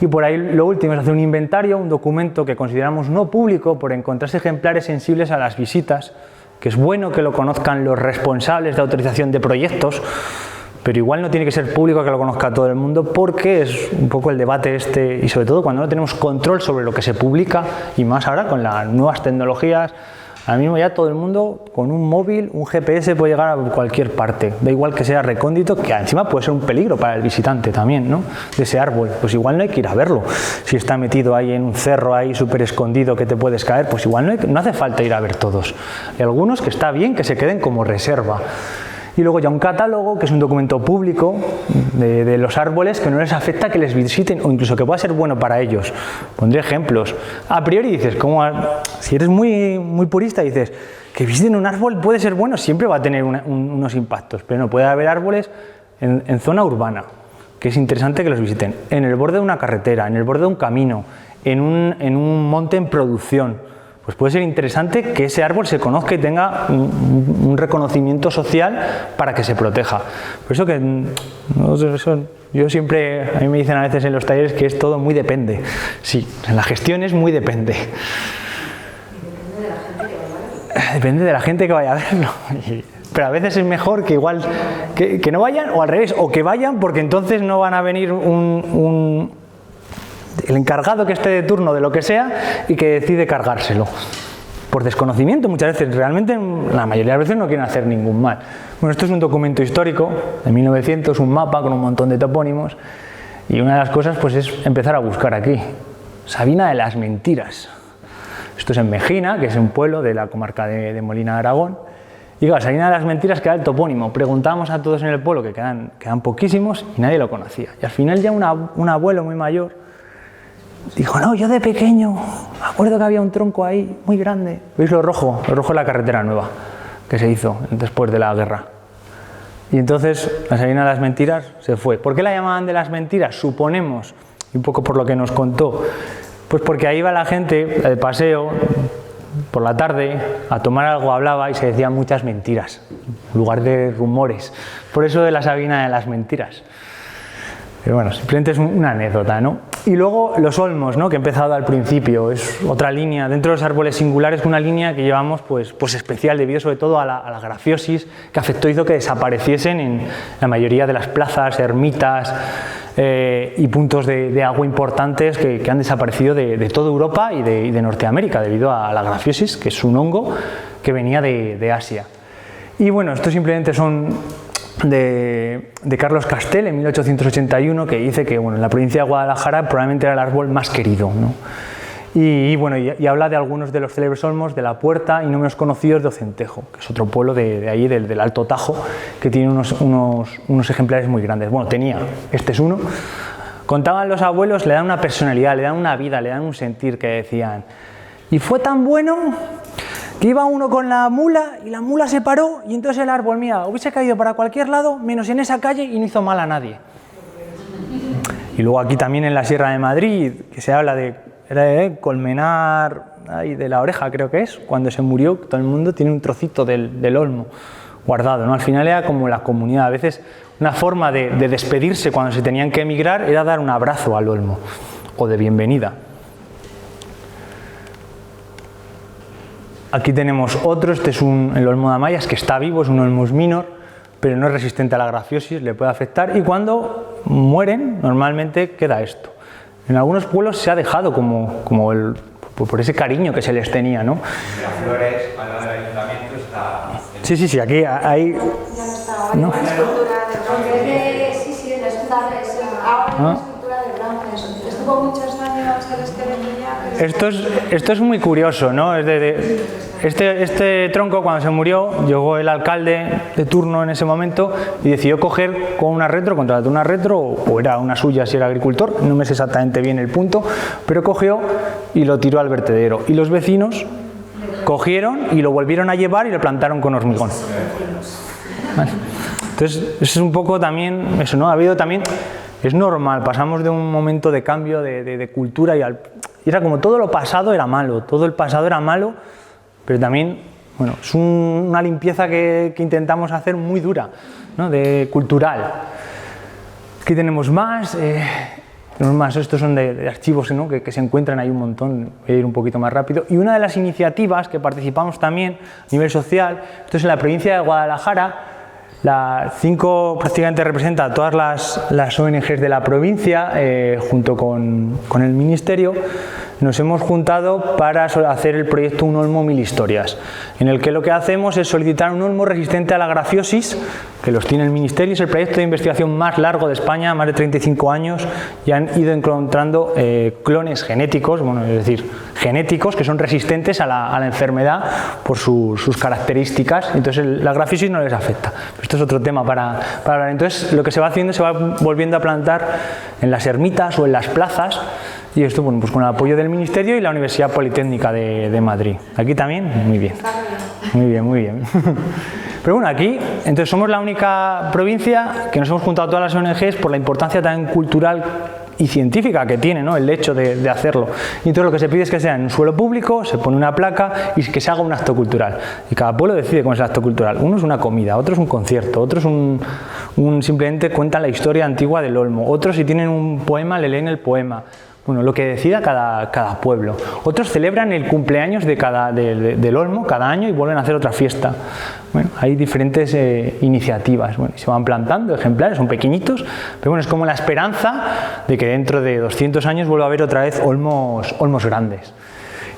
Y por ahí lo último es hacer un inventario, un documento que consideramos no público por encontrarse ejemplares sensibles a las visitas, que es bueno que lo conozcan los responsables de autorización de proyectos, pero igual no tiene que ser público que lo conozca todo el mundo porque es un poco el debate y sobre todo cuando no tenemos control sobre lo que se publica y más ahora con las nuevas tecnologías. Ahora mismo ya todo el mundo con un móvil, un GPS puede llegar a cualquier parte, da igual que sea recóndito, que encima puede ser un peligro para el visitante también, ¿no? De ese árbol, pues igual no hay que ir a verlo. Si está metido ahí en un cerro ahí súper escondido que te puedes caer, pues igual no hace falta ir a ver todos. Hay algunos que está bien que se queden como reserva. Y luego ya un catálogo, que es un documento público de los árboles que no les afecta que les visiten o incluso que pueda ser bueno para ellos. Pondré ejemplos. A priori dices, si eres muy purista, dices que visiten un árbol puede ser bueno, siempre va a tener unos impactos, pero no puede haber árboles en zona urbana, que es interesante que los visiten, en el borde de una carretera, en el borde de un camino, en un monte en producción. Pues puede ser interesante que ese árbol se conozca y tenga un reconocimiento social para que se proteja. Por eso yo siempre, a mí me dicen a veces en los talleres que es todo muy depende. Sí, en la gestión es muy depende. Depende de la gente que vaya a verlo. Pero a veces es mejor que igual que no vayan o al revés, o que vayan porque entonces no van a venir el encargado que esté de turno de lo que sea y que decide cargárselo. Por desconocimiento muchas veces, realmente la mayoría de las veces no quieren hacer ningún mal. Bueno, esto es un documento histórico de 1900, un mapa con un montón de topónimos y una de las cosas pues es empezar a buscar aquí. Sabina de las Mentiras. Esto es en Mejina, que es un pueblo de la comarca de Molina de Aragón. Y claro, Sabina de las Mentiras queda el topónimo. Preguntábamos a todos en el pueblo, que quedan poquísimos, y nadie lo conocía. Y al final ya un abuelo muy mayor dijo, no, yo de pequeño me acuerdo que había un tronco ahí muy grande. ¿Veis lo rojo? Lo rojo es la carretera nueva. que se hizo después de la guerra. Y entonces la Sabina de las Mentiras se fue. ¿Por qué la llamaban de las Mentiras? Suponemos, y un poco por lo que nos contó, pues porque ahí iba la gente de paseo por la tarde a tomar algo, hablaba y se decían muchas mentiras, en lugar de rumores. Por eso de la Sabina de las Mentiras. Pero bueno, simplemente es una anécdota, ¿no? Y luego los olmos, ¿no? Que he empezado al principio, es otra línea, dentro de los árboles singulares, una línea que llevamos pues especial, debido sobre todo a la grafiosis que afectó, hizo que desapareciesen en la mayoría de las plazas, ermitas y puntos de agua importantes que han desaparecido de toda Europa y de Norteamérica, debido a la grafiosis, que es un hongo que venía de Asia. Y bueno, esto simplemente son de Carlos Castell en 1881, que dice que bueno, en la provincia de Guadalajara probablemente era el árbol más querido, ¿no? Y bueno, y habla de algunos de los célebres olmos de La Puerta y no menos conocidos de Ocentejo, que es otro pueblo de ahí, del Alto Tajo, que tiene unos ejemplares muy grandes. Bueno, tenía, este es uno. Contaban los abuelos, le dan una personalidad, le dan una vida, le dan un sentir, que decían. Y fue tan bueno que iba uno con la mula y la mula se paró y entonces el árbol, mira, hubiese caído para cualquier lado menos en esa calle y no hizo mal a nadie. Y luego aquí también en la Sierra de Madrid, que se habla de Colmenar, ahí de la Oreja creo que es, cuando se murió, todo el mundo tiene un trocito del olmo guardado, ¿no? Al final era como la comunidad, a veces una forma de despedirse cuando se tenían que emigrar era dar un abrazo al olmo o de bienvenida. Aquí tenemos otro, este es el olmo de Amayas, que está vivo, es un olmus minor, pero no es resistente a la grafiosis, le puede afectar, y cuando mueren normalmente queda esto. En algunos pueblos se ha dejado por ese cariño que se les tenía, ¿no? Las flores, al lado del ayuntamiento está... Sí, aquí hay... Ya no está, ¿no? la escultura de bronce. Sí, la escultura ahora una escultura de bronce. Estuvo muchos años el esqueleto ya, pero... Esto es muy curioso, ¿no? Este tronco, cuando se murió, llegó el alcalde de turno en ese momento y decidió coger con una retro, contrató una retro, o era una suya si era agricultor, no me sé exactamente bien el punto, pero cogió y lo tiró al vertedero. Y los vecinos cogieron y lo volvieron a llevar y lo plantaron con hormigón. Vale. Entonces, eso es un poco también, eso, ¿no? Ha habido también, es normal, pasamos de un momento de cambio de cultura y era como todo lo pasado era malo, todo el pasado era malo, pero también, bueno, es una limpieza que intentamos hacer muy dura, ¿no? Cultural. Aquí tenemos más, estos son de archivos, ¿no? que se encuentran ahí un montón, voy a ir un poquito más rápido. Y una de las iniciativas que participamos también a nivel social, esto es en la provincia de Guadalajara, la 5 prácticamente representa a todas las ONGs de la provincia, junto con el ministerio. Nos hemos juntado para hacer el proyecto Un Olmo Mil Historias, en el que lo que hacemos es solicitar un olmo resistente a la grafiosis, que los tiene el Ministerio, es el proyecto de investigación más largo de España, más de 35 años, y han ido encontrando clones genéticos, bueno, es decir, genéticos que son resistentes a la enfermedad por sus características, entonces la grafiosis no les afecta. Esto es otro tema para hablar. Entonces lo que se va haciendo, se va volviendo a plantar en las ermitas o en las plazas. Y esto, bueno, pues con el apoyo del Ministerio y la Universidad Politécnica de Madrid. Aquí también, muy bien. Muy bien. Pero bueno, aquí, entonces somos la única provincia que nos hemos juntado a todas las ONGs por la importancia tan cultural y científica que tiene, ¿no? El hecho de hacerlo. Y entonces lo que se pide es que sea en un suelo público, se pone una placa y que se haga un acto cultural. Y cada pueblo decide cómo es el acto cultural. Uno es una comida, otro es un concierto, otro es simplemente cuentan la historia antigua del olmo. Otros, si tienen un poema, le leen el poema. Bueno, lo que decida cada pueblo. Otros celebran el cumpleaños del olmo cada año y vuelven a hacer otra fiesta. Bueno, hay diferentes iniciativas. Bueno, se van plantando ejemplares, son pequeñitos, pero bueno, es como la esperanza de que dentro de 200 años vuelva a haber otra vez olmos grandes.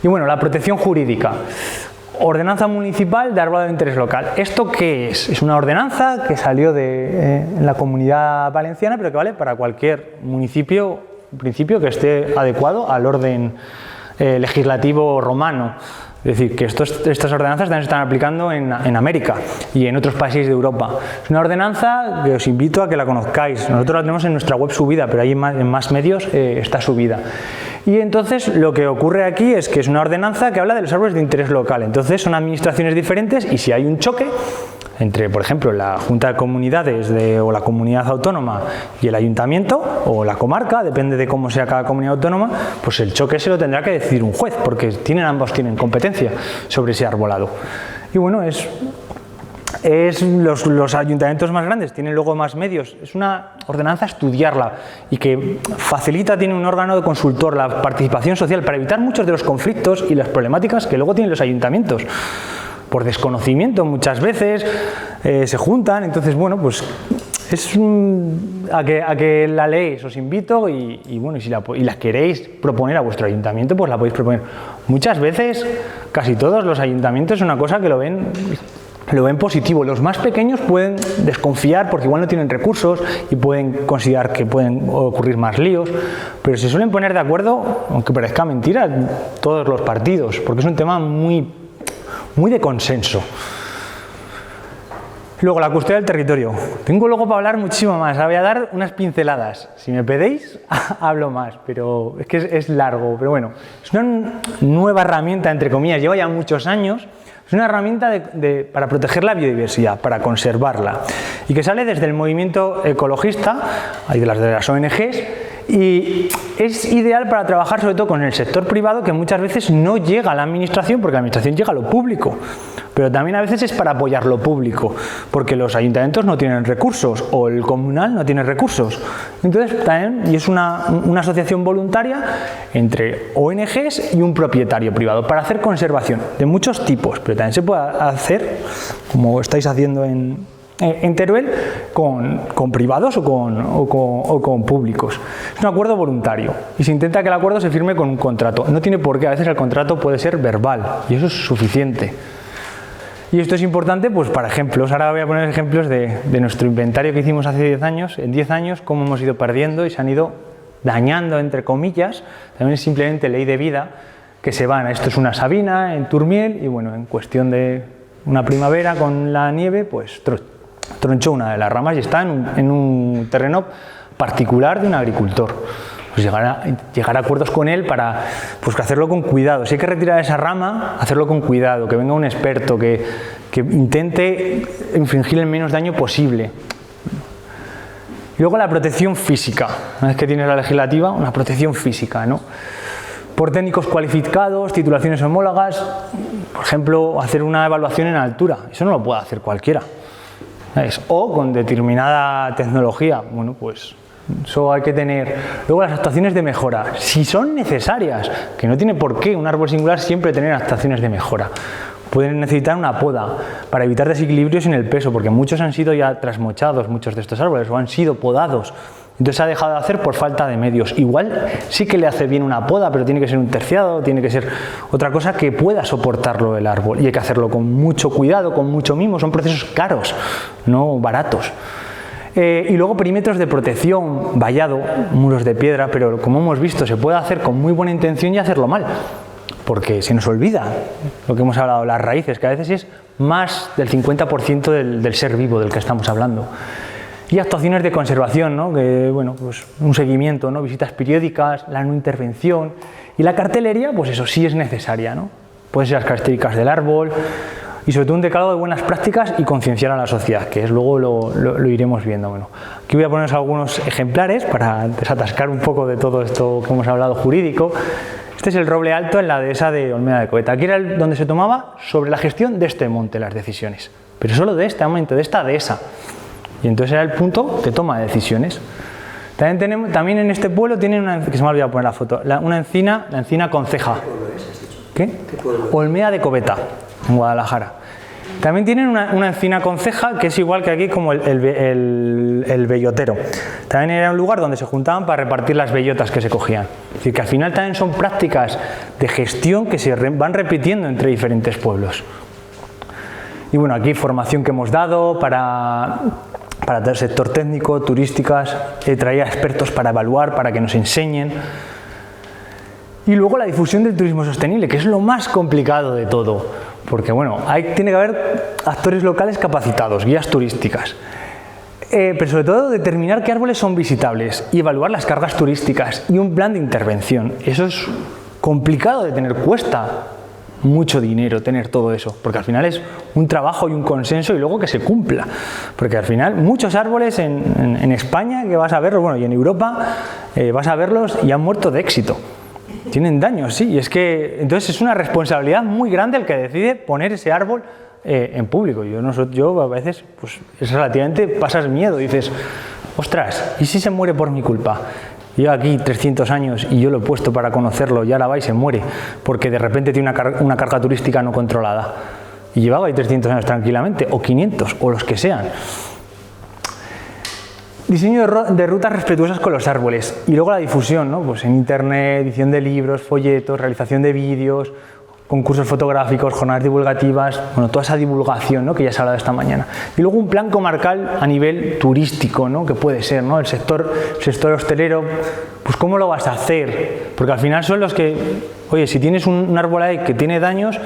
Y bueno, la protección jurídica. Ordenanza municipal de arbolado de interés local. ¿Esto qué es? Es una ordenanza que salió en la Comunidad Valenciana, pero que vale para cualquier municipio, en principio, que esté adecuado al orden legislativo romano. Es decir, que estas ordenanzas también se están aplicando en América y en otros países de Europa. Es una ordenanza que os invito a que la conozcáis. Nosotros la tenemos en nuestra web subida, pero ahí en más medios está subida. Y entonces lo que ocurre aquí es que es una ordenanza que habla de los árboles de interés local. Entonces son administraciones diferentes y si hay un choque entre, por ejemplo, la Junta de Comunidades o la comunidad autónoma y el ayuntamiento o la comarca, depende de cómo sea cada comunidad autónoma, pues el choque se lo tendrá que decidir un juez, porque ambos tienen competencia sobre ese arbolado. Y bueno, los ayuntamientos más grandes tienen luego más medios. Es una ordenanza estudiarla y que facilita, tiene un órgano de consultor, la participación social, para evitar muchos de los conflictos y las problemáticas que luego tienen los ayuntamientos. Por desconocimiento muchas veces se juntan, entonces bueno, pues es a que la leéis, os invito y bueno, si la queréis proponer a vuestro ayuntamiento, pues la podéis proponer. Muchas veces, casi todos los ayuntamientos es una cosa que lo ven positivo. Los más pequeños pueden desconfiar porque igual no tienen recursos y pueden considerar que pueden ocurrir más líos, pero se suelen poner de acuerdo, aunque parezca mentira, todos los partidos, porque es un tema muy de consenso. Luego, la custodia del territorio. Tengo luego para hablar muchísimo más. Ahora voy a dar unas pinceladas. Si me pedéis, hablo más, pero es que es largo. Pero bueno, es una nueva herramienta, entre comillas, lleva ya muchos años. Es una herramienta para proteger la biodiversidad, para conservarla. Y que sale desde el movimiento ecologista, y de las ONGs, y es ideal para trabajar sobre todo con el sector privado, que muchas veces no llega a la administración, porque la administración llega a lo público, pero también a veces es para apoyar lo público, porque los ayuntamientos no tienen recursos o el comunal no tiene recursos. Entonces también, y es una asociación voluntaria entre ONGs y un propietario privado para hacer conservación de muchos tipos, pero también se puede hacer, como estáis haciendo en Teruel, con privados o con públicos. Es un acuerdo voluntario y se intenta que el acuerdo se firme con un contrato. No tiene por qué, a veces el contrato puede ser verbal y eso es suficiente. Y esto es importante pues para ejemplos. Ahora voy a poner ejemplos de nuestro inventario que hicimos hace 10 años. En 10 años, cómo hemos ido perdiendo y se han ido dañando, entre comillas. También es simplemente ley de vida que se van. Esto es una sabina en Turmiel y bueno, en cuestión de una primavera con la nieve, pues tronchó una de las ramas y está en un terreno particular de un agricultor. Pues llegar a acuerdos con él para pues, hacerlo con cuidado. Si hay que retirar esa rama, hacerlo con cuidado, que venga un experto, que intente infligir el menos daño posible. Y luego la protección física. Una vez que tienes la legislativa, una protección física, ¿no? Por técnicos cualificados, titulaciones homólogas, por ejemplo, hacer una evaluación en altura. Eso no lo puede hacer cualquiera. ¿Sabes? O con determinada tecnología. Bueno, pues eso hay que tener. Luego las actuaciones de mejora, si son necesarias, que no tiene por qué un árbol singular siempre tener actuaciones de mejora. Pueden necesitar una poda para evitar desequilibrios en el peso, porque muchos han sido ya trasmochados, muchos de estos árboles, o han sido podados. Entonces se ha dejado de hacer por falta de medios. Igual sí que le hace bien una poda, pero tiene que ser un terciado, tiene que ser otra cosa que pueda soportarlo el árbol. Y hay que hacerlo con mucho cuidado, con mucho mimo. Son procesos caros, no baratos. Y luego perímetros de protección, vallado, muros de piedra, pero como hemos visto se puede hacer con muy buena intención y hacerlo mal. Porque se nos olvida lo que hemos hablado, las raíces, que a veces es más del 50% del ser vivo del que estamos hablando. Y actuaciones de conservación, ¿no? Que, bueno, pues un seguimiento, ¿no? Visitas periódicas, la no intervención. Y la cartelería, pues eso sí es necesaria, ¿no? Pueden ser las características del árbol y sobre todo un decálogo de buenas prácticas y concienciar a la sociedad, que es luego lo iremos viendo. Bueno, aquí voy a poneros algunos ejemplares para desatascar un poco de todo esto que hemos hablado jurídico. Este es el roble alto en la dehesa de Olmeda de Coveta. Aquí era donde se tomaba sobre la gestión de este monte las decisiones, pero solo de este momento, de esta dehesa. Y entonces era el punto de toma de decisiones. También en este pueblo tienen una, que se me ha olvidado poner la foto, una encina, la encina Conceja. ¿Qué? Olmeda de Coveta, en Guadalajara. También tienen una encina Conceja que es igual que aquí como el bellotero. También era un lugar donde se juntaban para repartir las bellotas que se cogían. Es decir, que al final también son prácticas de gestión que se van repitiendo entre diferentes pueblos. Y bueno, aquí formación que hemos dado para el sector técnico, turísticas, traer a expertos para evaluar, para que nos enseñen. Y luego la difusión del turismo sostenible, que es lo más complicado de todo, porque bueno, tiene que haber actores locales capacitados, guías turísticas. Pero sobre todo determinar qué árboles son visitables y evaluar las cargas turísticas y un plan de intervención. Eso es complicado de tener, cuesta mucho dinero tener todo eso, porque al final es un trabajo y un consenso y luego que se cumpla, porque al final muchos árboles en España que vas a verlos, bueno, y en Europa vas a verlos y han muerto de éxito, tienen daños, sí, y es que entonces es una responsabilidad muy grande el que decide poner ese árbol en público. Yo a veces pues es relativamente, pasas miedo, dices, ostras, ¿y si se muere por mi culpa? Yo aquí 300 años y yo lo he puesto para conocerlo y ahora va y se muere porque de repente tiene una carga turística no controlada y llevaba ahí 300 años tranquilamente, o 500, o los que sean. Diseño de rutas respetuosas con los árboles y luego la difusión, ¿no? Pues en internet, edición de libros, folletos, realización de vídeos, concursos fotográficos, jornadas divulgativas, bueno, toda esa divulgación, ¿no?, que ya se ha hablado esta mañana. Y luego un plan comarcal a nivel turístico, ¿no?, que puede ser, ¿no?, el sector hostelero, pues ¿cómo lo vas a hacer? Porque al final son los que, oye, si tienes un árbol ahí que tiene daños,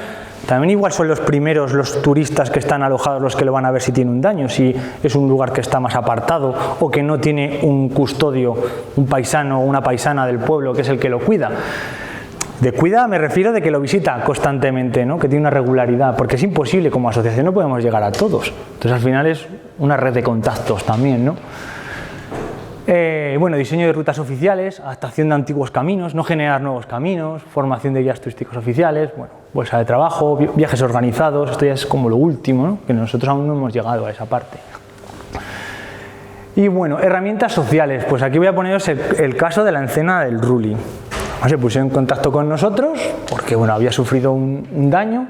también igual son los primeros, los turistas que están alojados, los que lo van a ver si tiene un daño, si es un lugar que está más apartado o que no tiene un custodio, un paisano o una paisana del pueblo que es el que lo cuida. De cuida me refiero de que lo visita constantemente, ¿no?, que tiene una regularidad, porque es imposible, como asociación no podemos llegar a todos. Entonces al final es una red de contactos también, ¿no? Bueno, diseño de rutas oficiales, adaptación de antiguos caminos, no generar nuevos caminos, formación de guías turísticos oficiales, bueno, bolsa de trabajo, viajes organizados, esto ya es como lo último, ¿no?, que nosotros aún no hemos llegado a esa parte. Y bueno, herramientas sociales, pues aquí voy a poneros el caso de la encena del Ruli. Se pusieron en contacto con nosotros porque bueno, había sufrido un daño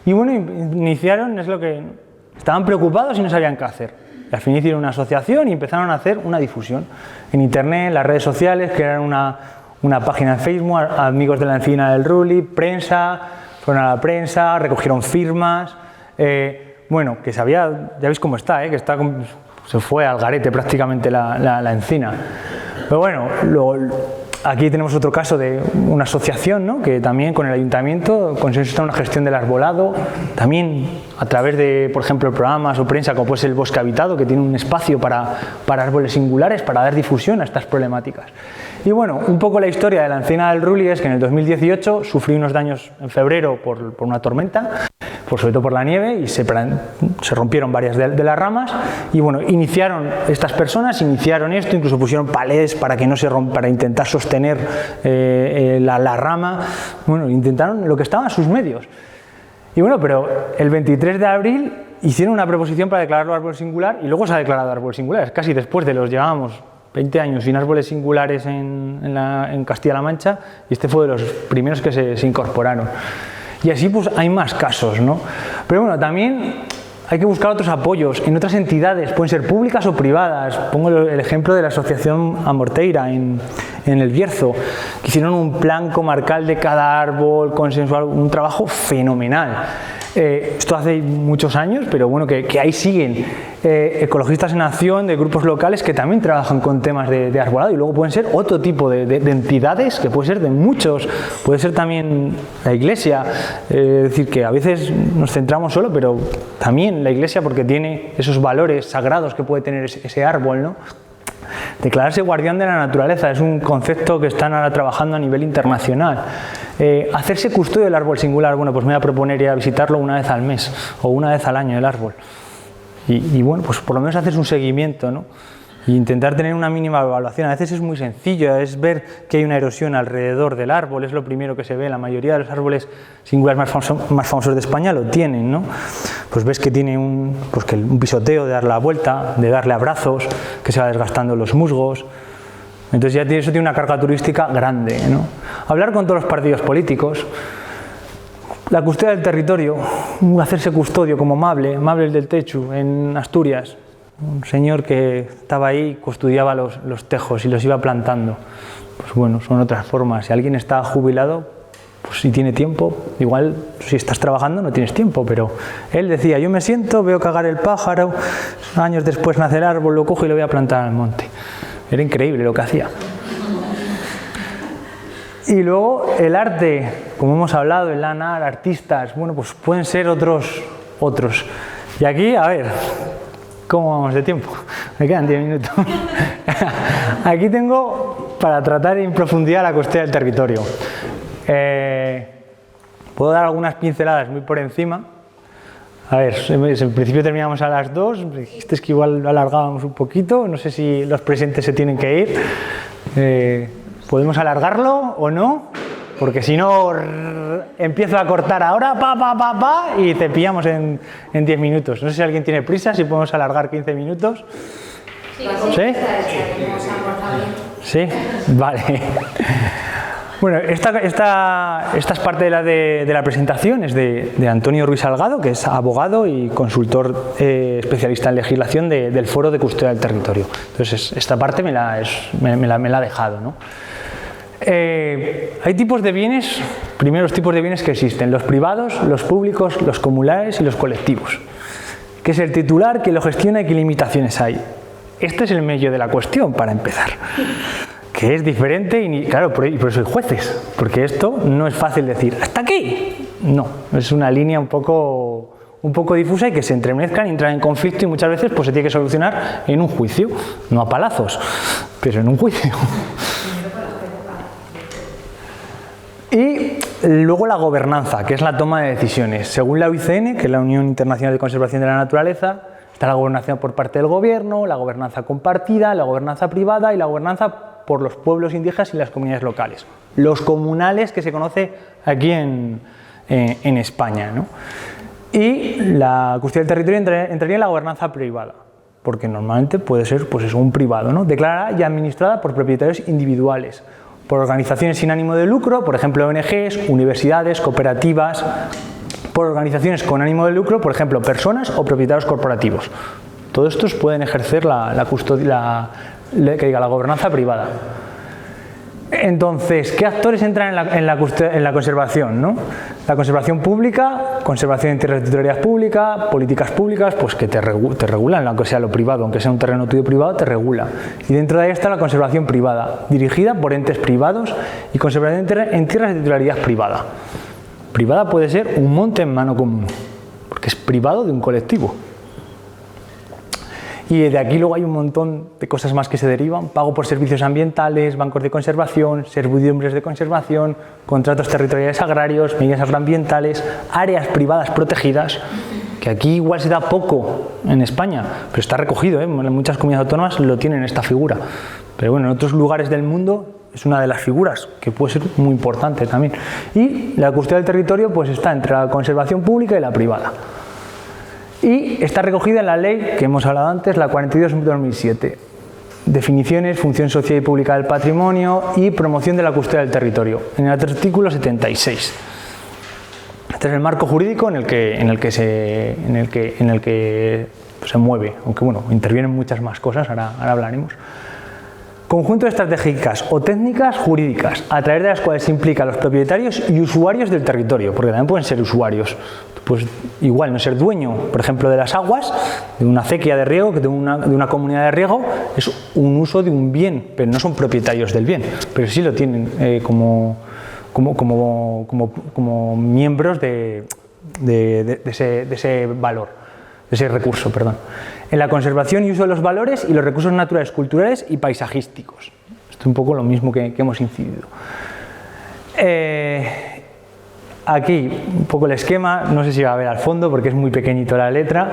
y bueno, iniciaron, es lo que estaban preocupados y no sabían qué hacer. Y al fin hicieron una asociación y empezaron a hacer una difusión en internet, en las redes sociales, crearon una página en Facebook, amigos de la encina del Ruli, prensa, fueron a la prensa, recogieron firmas, bueno, que sabía, ya veis cómo está, que está, se fue al garete prácticamente la encina. Pero bueno, aquí tenemos otro caso de una asociación, ¿no?, que también con el ayuntamiento consensuó una gestión del arbolado, también a través de, por ejemplo, programas o prensa como puede ser el Bosque Habitado, que tiene un espacio para árboles singulares, para dar difusión a estas problemáticas. Y bueno, un poco la historia de la encina del Ruli es que en el 2018 sufrí unos daños en febrero por una tormenta, sobre todo por la nieve, y se rompieron varias de las ramas y bueno, estas personas iniciaron esto, incluso pusieron palés para que no se rompa, para intentar sostener la rama, bueno, intentaron lo que estaba a sus medios. Y bueno, pero el 23 de abril hicieron una proposición para declararlo árbol singular y luego se ha declarado árbol singular, es casi después de los, llevábamos 20 años sin árboles singulares en Castilla-La Mancha y este fue de los primeros que se incorporaron. Y así pues hay más casos, ¿no? Pero bueno, también hay que buscar otros apoyos en otras entidades, pueden ser públicas o privadas. Pongo el ejemplo de la asociación Amorteira en el Bierzo, que hicieron un plan comarcal de cada árbol, consensual, un trabajo fenomenal. Esto hace muchos años, pero bueno, que ahí siguen ecologistas en acción de grupos locales que también trabajan con temas de arbolado y luego pueden ser otro tipo de entidades que puede ser de muchos, puede ser también la Iglesia, es decir, que a veces nos centramos solo, pero también la Iglesia porque tiene esos valores sagrados que puede tener ese árbol, ¿no? Declararse guardián de la naturaleza es un concepto que están ahora trabajando a nivel internacional. Hacerse custodio del árbol singular, bueno, pues me voy a proponer ir a visitarlo una vez al mes o una vez al año el árbol. Y bueno, pues por lo menos haces un seguimiento, ¿no? E intentar tener una mínima evaluación. A veces es muy sencillo, es ver que hay una erosión alrededor del árbol, es lo primero que se ve. La mayoría de los árboles singulares más famosos de España lo tienen, ¿no? Pues ves que tiene un pisoteo de dar la vuelta, de darle abrazos, que se va desgastando los musgos. Entonces ya eso tiene una carga turística grande, ¿no? Hablar con todos los partidos políticos, la custodia del territorio, hacerse custodio como Mables del Techo en Asturias, un señor que estaba ahí, custodiaba los tejos y los iba plantando. Pues bueno, son otras formas. Si alguien está jubilado, pues si tiene tiempo, igual si estás trabajando no tienes tiempo, pero él decía, yo me siento, veo cagar el pájaro, años después nace el árbol, lo cojo y lo voy a plantar al monte. Era increíble lo que hacía. Y luego el arte, como hemos hablado, el lanar, artistas, bueno, pues pueden ser otros. Y aquí, a ver, ¿cómo vamos de tiempo? Me quedan 10 minutos. Aquí tengo para tratar en profundidad la cuestión del territorio. Puedo dar algunas pinceladas muy por encima. A ver, en principio terminamos a las 2, dijiste que igual lo alargábamos un poquito, no sé si los presentes se tienen que ir. ¿Podemos alargarlo o no? Porque si no, empiezo a cortar ahora, y te pillamos en 10 minutos. No sé si alguien tiene prisa, si podemos alargar 15 minutos. ¿Sí? ¿Sí? Vale. Bueno, esta es parte de la presentación, es de Antonio Ruiz Salgado, que es abogado y consultor especialista en legislación del Foro de Custodia del Territorio. Entonces, esta parte me la ha dejado, ¿no? Hay tipos de bienes, primero los tipos de bienes que existen, los privados, los públicos, los comunales y los colectivos. ¿Qué es el titular? ¿Quién lo gestiona y qué limitaciones hay? Este es el meollo de la cuestión, para empezar. Que es diferente y claro, por eso hay jueces, porque esto no es fácil decir ¡hasta aquí! No, es una línea un poco difusa y que se entremezcan y entran en conflicto y muchas veces pues se tiene que solucionar en un juicio, no a palazos, pero en un juicio. Y luego la gobernanza, que es la toma de decisiones. Según la UICN, que es la Unión Internacional de Conservación de la Naturaleza, está la gobernanza por parte del gobierno, la gobernanza compartida, la gobernanza privada y la gobernanza por los pueblos indígenas y las comunidades locales. Los comunales, que se conoce aquí en España, ¿no? Y la custodia del territorio entraría en la gobernanza privada, porque normalmente puede ser pues eso, un privado, ¿no? Declarada y administrada por propietarios individuales, por organizaciones sin ánimo de lucro, por ejemplo ONGs, universidades, cooperativas, por organizaciones con ánimo de lucro, por ejemplo personas o propietarios corporativos. Todos estos pueden ejercer la gobernanza privada. Entonces, ¿qué actores entran en la conservación, ¿no? La conservación pública, conservación en tierras de titularidad pública, políticas públicas, pues que te regulan, aunque sea lo privado, aunque sea un terreno tuyo privado, te regula. Y dentro de ahí está la conservación privada, dirigida por entes privados y conservación en tierras de titularidad privada. Privada puede ser un monte en mano común, porque es privado de un colectivo. Y de aquí luego hay un montón de cosas más que se derivan: pago por servicios ambientales, bancos de conservación, servidumbres de conservación, contratos territoriales agrarios, medidas agroambientales, áreas privadas protegidas, que aquí igual se da poco en España, pero está recogido, en muchas comunidades autónomas lo tienen esta figura. Pero bueno, en otros lugares del mundo es una de las figuras que puede ser muy importante también. Y la custodia del territorio pues está entre la conservación pública y la privada. Y está recogida en la ley que hemos hablado antes, la 42/2007. Definiciones, función social y pública del patrimonio y promoción de la custodia del territorio, en el artículo 76. Este es el marco jurídico en el que se mueve, aunque bueno, intervienen muchas más cosas, ahora hablaremos. Conjunto de estratégicas o técnicas jurídicas a través de las cuales se implican los propietarios y usuarios del territorio, porque también pueden ser usuarios. Pues igual, no ser dueño, por ejemplo, de las aguas, de una acequia de riego, de una comunidad de riego, es un uso de un bien, pero no son propietarios del bien, pero sí lo tienen como miembros de ese valor, de ese recurso, perdón. En la conservación y uso de los valores y los recursos naturales, culturales y paisajísticos. Esto es un poco lo mismo que hemos incidido. Aquí un poco el esquema, no sé si va a ver al fondo porque es muy pequeñito la letra,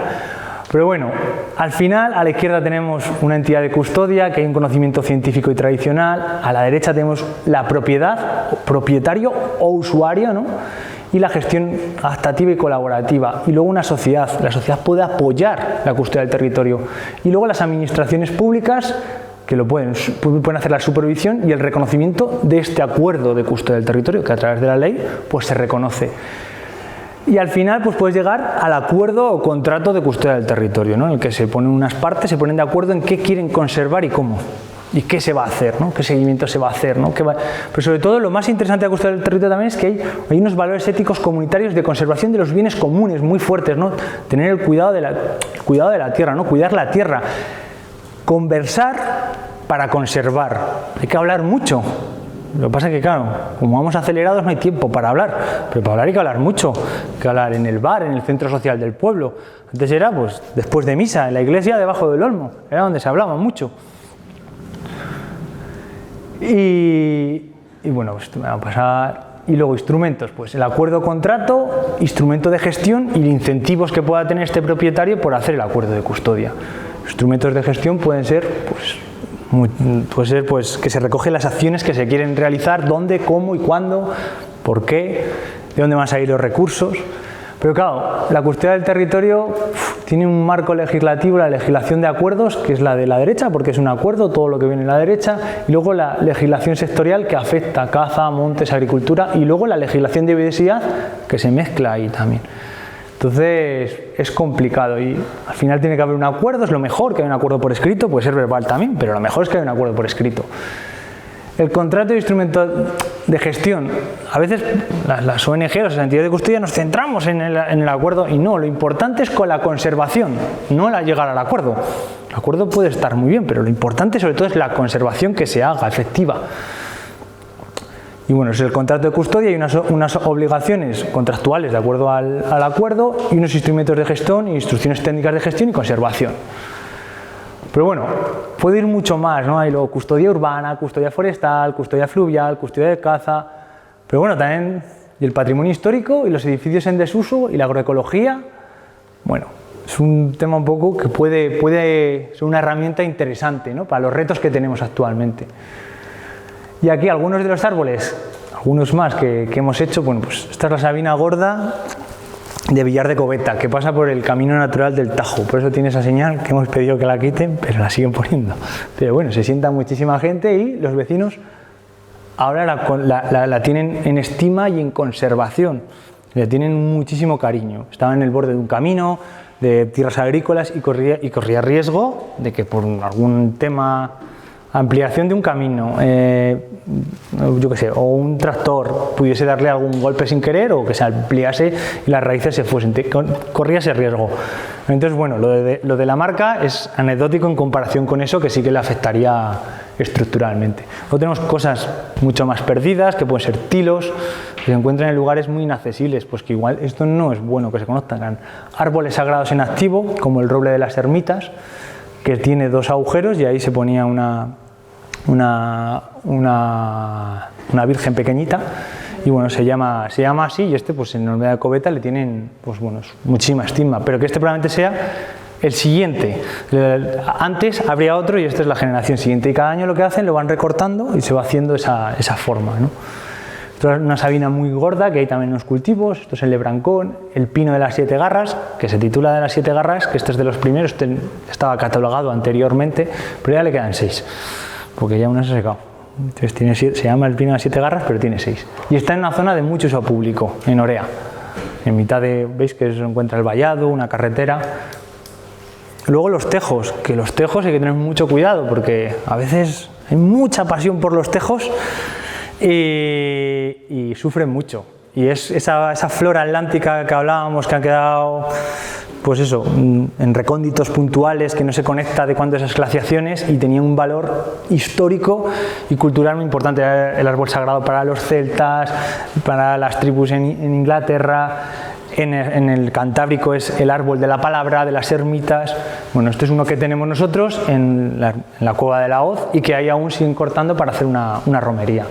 pero bueno, al final a la izquierda tenemos una entidad de custodia, que hay un conocimiento científico y tradicional, a la derecha tenemos la propiedad, propietario o usuario, ¿no? Y la gestión adaptativa y colaborativa, y luego una sociedad. La sociedad puede apoyar la custodia del territorio, y luego las administraciones públicas que pueden hacer la supervisión y el reconocimiento de este acuerdo de custodia del territorio, que a través de la ley pues se reconoce. Y al final pues puedes llegar al acuerdo o contrato de custodia del territorio, ¿no? En el que se ponen unas partes, se ponen de acuerdo en qué quieren conservar y cómo. Y qué se va a hacer, ¿no? Qué seguimiento se va a hacer, ¿no? Pero sobre todo lo más interesante de la custodia del territorio también es que hay unos valores éticos comunitarios de conservación de los bienes comunes muy fuertes, ¿no? Tener el cuidado de la tierra, ¿no? Cuidar la tierra. Conversar para conservar. Hay que hablar mucho Lo que pasa es que, claro, como vamos acelerados no hay tiempo para hablar, pero para hablar hay que hablar mucho, hay que hablar en el bar, en el centro social del pueblo. Antes era, pues, después de misa, en la iglesia debajo del olmo, era donde se hablaba mucho. Y bueno, pues me va a pasar. Y luego instrumentos, pues el acuerdo contrato, instrumento de gestión y incentivos que pueda tener este propietario por hacer el acuerdo de custodia. Instrumentos de gestión pueden ser, pues que se recogen las acciones que se quieren realizar, dónde, cómo y cuándo, por qué, de dónde van a salir los recursos. Pero claro, la custodia del territorio tiene un marco legislativo, la legislación de acuerdos, que es la de la derecha, porque es un acuerdo, todo lo que viene en la derecha, y luego la legislación sectorial que afecta a caza, montes, agricultura, y luego la legislación de biodiversidad, que se mezcla ahí también. Entonces es complicado y al final tiene que haber un acuerdo, es lo mejor que haya un acuerdo por escrito, puede ser verbal también, pero lo mejor es que haya un acuerdo por escrito. El contrato de instrumento de gestión, a veces las ONG, los entidades de custodia, nos centramos en el acuerdo y no, lo importante es con la conservación, no la llegar al acuerdo. El acuerdo puede estar muy bien, pero lo importante sobre todo es la conservación que se haga efectiva. Y bueno, es el contrato de custodia y unas obligaciones contractuales de acuerdo al acuerdo y unos instrumentos de gestión, instrucciones técnicas de gestión y conservación. Pero bueno, puede ir mucho más, ¿no? Hay luego custodia urbana, custodia forestal, custodia fluvial, custodia de caza, pero bueno, también y el patrimonio histórico y los edificios en desuso y la agroecología. Bueno, es un tema un poco que puede ser una herramienta interesante, ¿no? Para los retos que tenemos actualmente. Y aquí algunos de los árboles, algunos más que hemos hecho, bueno, pues esta es la Sabina gorda de Villar de Coveta, que pasa por el camino natural del Tajo, por eso tiene esa señal que hemos pedido que la quiten, pero la siguen poniendo. Pero bueno, se sienta muchísima gente y los vecinos ahora la tienen en estima y en conservación, le tienen muchísimo cariño. Estaba en el borde de un camino de tierras agrícolas y corría riesgo de que por algún tema, ampliación de un camino, yo qué sé, o un tractor pudiese darle algún golpe sin querer o que se ampliase y las raíces se fuesen, corría ese riesgo. Entonces, bueno, lo de la marca es anecdótico en comparación con eso, que sí que le afectaría estructuralmente. Luego tenemos cosas mucho más perdidas, que pueden ser tilos, que se encuentran en lugares muy inaccesibles, pues que igual esto no es bueno que se conozcan. Árboles sagrados en activo, como el roble de las ermitas, que tiene 2 agujeros y ahí se ponía una virgen pequeñita y bueno, se llama así y pues en Olmeda de Coveta le tienen pues bueno, muchísima estima, pero que probablemente sea el siguiente. Antes habría otro y esta es la generación siguiente y cada año lo que hacen lo van recortando y se va haciendo esa forma, ¿no? Esto es una sabina muy gorda, que hay también unos cultivos, esto es el lebrancón, el pino de las 7 garras, que se titula de las 7 garras, que este es de los primeros, este estaba catalogado anteriormente, pero ya le quedan 6, porque ya uno se ha secado. Entonces se llama el pino de las 7 garras, pero tiene 6. Y está en una zona de mucho uso público, en Orea. En mitad veis que se encuentra el vallado, una carretera. Luego los tejos, que los tejos hay que tener mucho cuidado, porque a veces hay mucha pasión por los tejos, y sufren mucho. Y es esa flora atlántica que hablábamos, que ha quedado, pues eso, en recónditos puntuales, que no se conecta adecuando esas glaciaciones y tenía un valor histórico y cultural muy importante. Era el árbol sagrado para los celtas, para las tribus en Inglaterra. En el Cantábrico es el árbol de la palabra, de las ermitas. Bueno, este es uno que tenemos nosotros en la cueva de la Hoz y que ahí aún siguen cortando para hacer una romería.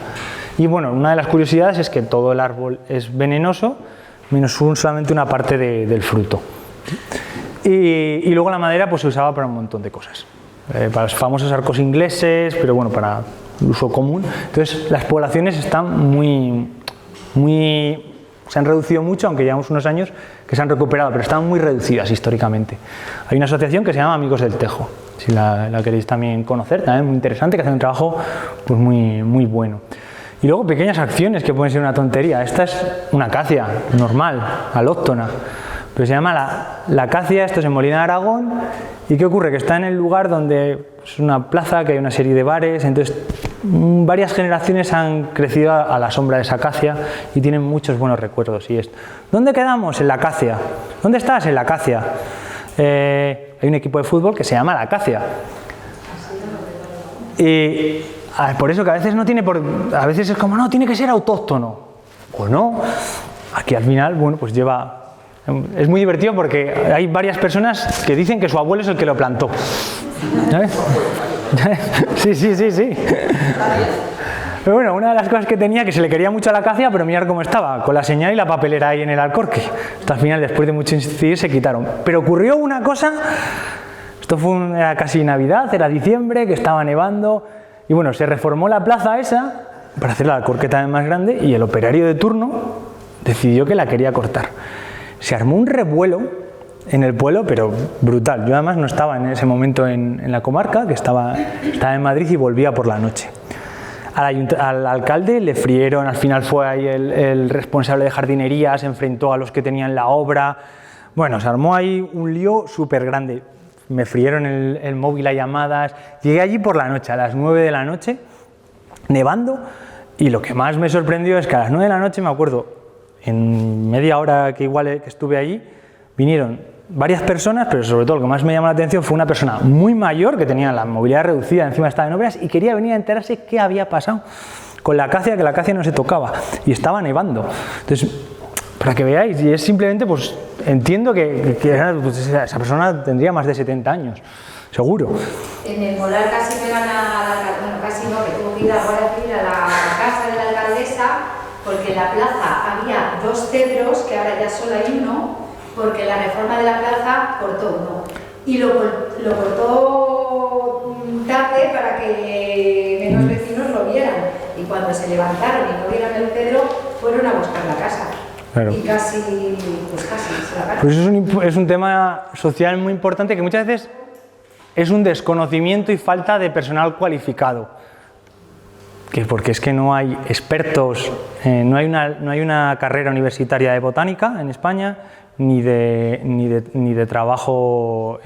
Y bueno, una de las curiosidades es que todo el árbol es venenoso, menos solamente una parte del fruto. Y luego la madera pues se usaba para un montón de cosas. Para los famosos arcos ingleses, pero bueno, para el uso común. Entonces las poblaciones están se han reducido mucho, aunque llevamos unos años que se han recuperado, pero están muy reducidas históricamente. Hay una asociación que se llama Amigos del Tejo, si la queréis también conocer, también muy interesante, que hace un trabajo pues muy bueno. Y luego pequeñas acciones que pueden ser una tontería. Esta es una acacia normal, alóctona, pero se llama la acacia, esto es en Molina de Aragón. ¿Y qué ocurre? Que está en el lugar donde es una plaza, que hay una serie de bares, entonces varias generaciones han crecido a la sombra de esa acacia y tienen muchos buenos recuerdos. Y esto. ¿Dónde quedamos? En la acacia. ¿Dónde estás? En la acacia. Hay un equipo de fútbol que se llama la Acacia. Y por eso que a veces no tiene a veces es como, no, tiene que ser autóctono. O no. Aquí al final, bueno, pues lleva... Es muy divertido porque hay varias personas que dicen que su abuelo es el que lo plantó. ¿Sabes? Sí. Pero bueno, una de las cosas que tenía, que se le quería mucho a la acacia, pero mirar cómo estaba, con la señal y la papelera ahí en el alcorque. Hasta al final, después de mucho insistir, se quitaron. Pero ocurrió una cosa, esto era casi Navidad, era diciembre, que estaba nevando, y bueno, se reformó la plaza esa para hacer la alcorque también más grande, y el operario de turno decidió que la quería cortar. Se armó un revuelo en el pueblo, pero brutal. Yo además no estaba en ese momento en la comarca, que estaba en Madrid y volvía por la noche. Al alcalde le frieron, al final fue ahí el responsable de jardinería, se enfrentó a los que tenían la obra. Bueno, se armó ahí un lío súper grande. Me frieron el móvil a llamadas. Llegué allí por la noche, a las 9 de la noche, nevando, y lo que más me sorprendió es que a las 9 de la noche, me acuerdo, en media hora que igual que estuve allí, vinieron varias personas, pero sobre todo lo que más me llamó la atención fue una persona muy mayor que tenía la movilidad reducida, encima estaba en obras y quería venir a enterarse qué había pasado con la acacia, que la acacia no se tocaba y estaba nevando. Entonces, para que veáis, y es simplemente, pues entiendo que pues, esa persona tendría más de 70 años, seguro. En el Molar casi me gana, bueno, casi no, que tuvo que ir a la casa de la alcaldesa, porque en la plaza había 2 cedros, que ahora ya solo hay uno, porque la reforma de la plaza cortó uno. Y lo cortó tarde para que menos vecinos lo vieran. Y cuando se levantaron y no vieran el cedro, fueron a buscar la casa. Claro. Y casi se la ganaron. Pues es un tema social muy importante que muchas veces es un desconocimiento y falta de personal cualificado. Porque es que no hay expertos, no hay una carrera universitaria de botánica en España, ni de trabajo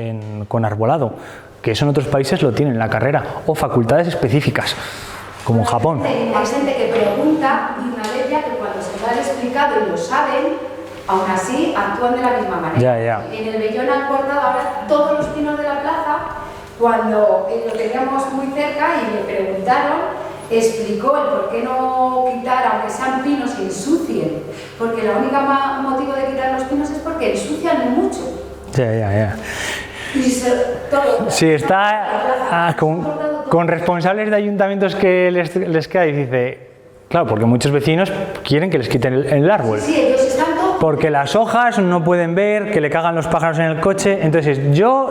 con arbolado, que eso en otros países lo tienen, la carrera, o facultades específicas, como en Japón. Hay gente que pregunta, y una vez ya que cuando se lo han explicado y lo saben, aún así actúan de la misma manera. Ya. En el Bellón han cortado ahora todos los pinos de la plaza, cuando lo teníamos muy cerca y le preguntaron, explicó el por qué no quitar, aunque sean pinos, y ensucien, porque la única motivo de quitar los pinos es porque ensucian mucho. Ya. Y todo. Sí, está con responsables de ayuntamientos que les queda y dice, claro, porque muchos vecinos quieren que les quiten el árbol. Sí, ellos están todos. Porque las hojas no pueden ver, que le cagan los pájaros en el coche. Entonces,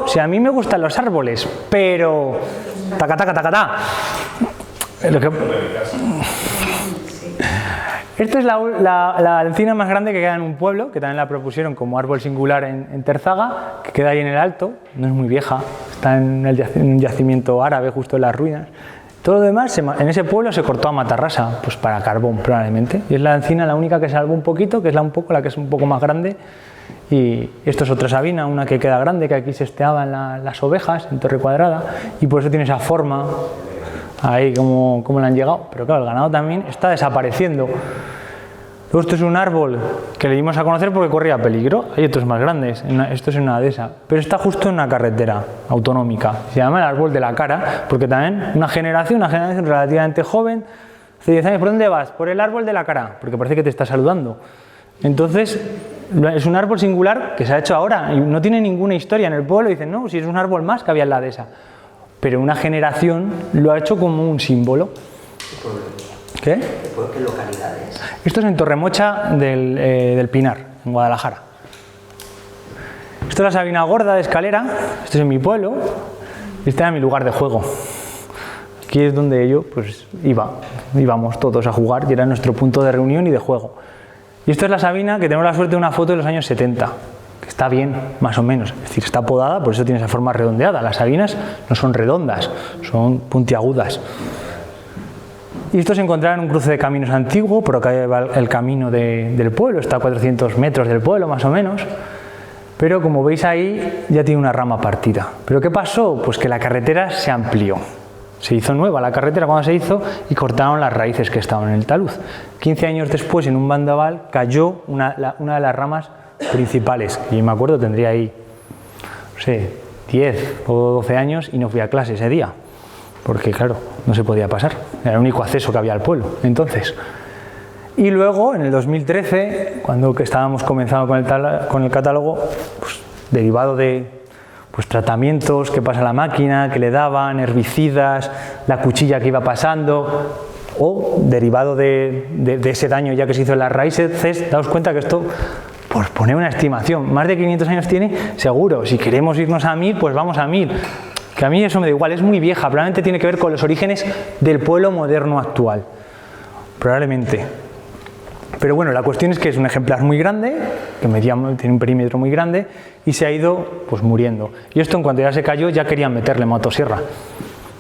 si a mí me gustan los árboles, pero taca. Esta es la encina más grande que queda en un pueblo, que también la propusieron como árbol singular en Terzaga, que queda ahí en el alto, no es muy vieja, está en un yacimiento árabe justo en las ruinas. Todo lo demás en ese pueblo se cortó a matarrasa, pues para carbón probablemente. Y es la encina la única que salvó un poquito, que es la que es un poco más grande. Y esto es otra sabina, una que queda grande, que aquí se esteaban las ovejas en torre cuadrada, y por eso tiene esa forma. Ahí como le han llegado, pero claro, el ganado también está desapareciendo. Luego esto es un árbol que le dimos a conocer porque corría peligro, hay otros más grandes, esto es una de esas, pero está justo en una carretera autonómica, se llama el árbol de la cara, porque también una generación relativamente joven, hace 10 años, ¿por dónde vas? Por el árbol de la cara, porque parece que te está saludando. Entonces, es un árbol singular que se ha hecho ahora, y no tiene ninguna historia en el pueblo, dicen, no, si es un árbol más que había en la dehesa. Pero una generación lo ha hecho como un símbolo. ¿Qué? ¿Qué localidades? Esto es en Torremocha del Pinar, en Guadalajara. Esto es la Sabina Gorda de Escalera, esto es en mi pueblo, y este era mi lugar de juego. Aquí es donde yo íbamos todos a jugar y era nuestro punto de reunión y de juego. Y esto es la Sabina, que tenemos la suerte de una foto de los años 70. Está bien, más o menos, es decir, está podada, por eso tiene esa forma redondeada. Las sabinas no son redondas, son puntiagudas. Y esto se encontraba en un cruce de caminos antiguo, por acá va el camino del pueblo, está a 400 metros del pueblo, más o menos. Pero como veis ahí, ya tiene una rama partida. ¿Pero qué pasó? Pues que la carretera se amplió. Se hizo nueva la carretera cuando se hizo y cortaron las raíces que estaban en el talud. 15 años después, en un vendaval, cayó una de las ramas principales, y me acuerdo tendría ahí, no sé, 10 o 12 años y no fui a clase ese día, porque claro, no se podía pasar. Era el único acceso que había al pueblo entonces. Y luego, en el 2013, cuando que estábamos comenzando con el catálogo, pues, derivado de pues, tratamientos que pasa la máquina, que le daban, herbicidas, la cuchilla que iba pasando, o derivado de ese daño ya que se hizo en las raíces, daos cuenta que esto, por poner una estimación, más de 500 años tiene seguro. Si queremos irnos a 1000, pues vamos a 1000. Que a mí eso me da igual, es muy vieja, probablemente tiene que ver con los orígenes del pueblo moderno actual. Probablemente. Pero bueno, la cuestión es que es un ejemplar muy grande, que tiene un perímetro muy grande y se ha ido pues muriendo. Y esto en cuanto ya se cayó ya querían meterle motosierra.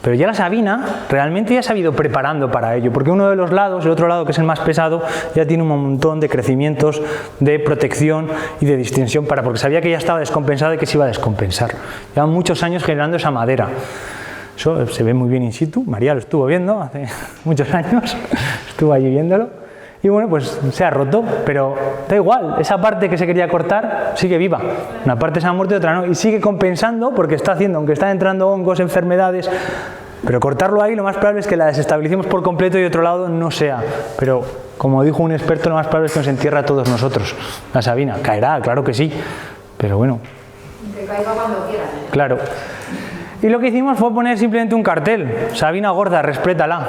Pero ya la Sabina realmente ya se ha ido preparando para ello, porque uno de los lados, el otro lado que es el más pesado, ya tiene un montón de crecimientos, de protección y de distensión, porque sabía que ya estaba descompensada y que se iba a descompensar. Llevan muchos años generando esa madera. Eso se ve muy bien in situ, María lo estuvo viendo hace muchos años, estuvo allí viéndolo. Y bueno, pues se ha roto, pero da igual, esa parte que se quería cortar sigue viva. Una parte se ha muerto y otra no, y sigue compensando porque está haciendo, aunque están entrando hongos, enfermedades, pero cortarlo ahí lo más probable es que la desestabilicemos por completo y otro lado no sea. Pero como dijo un experto, lo más probable es que nos entierra a todos nosotros. La Sabina caerá, claro que sí, pero bueno. Que caiga cuando quiera. Claro. Y lo que hicimos fue poner simplemente un cartel: Sabina gorda, respétala.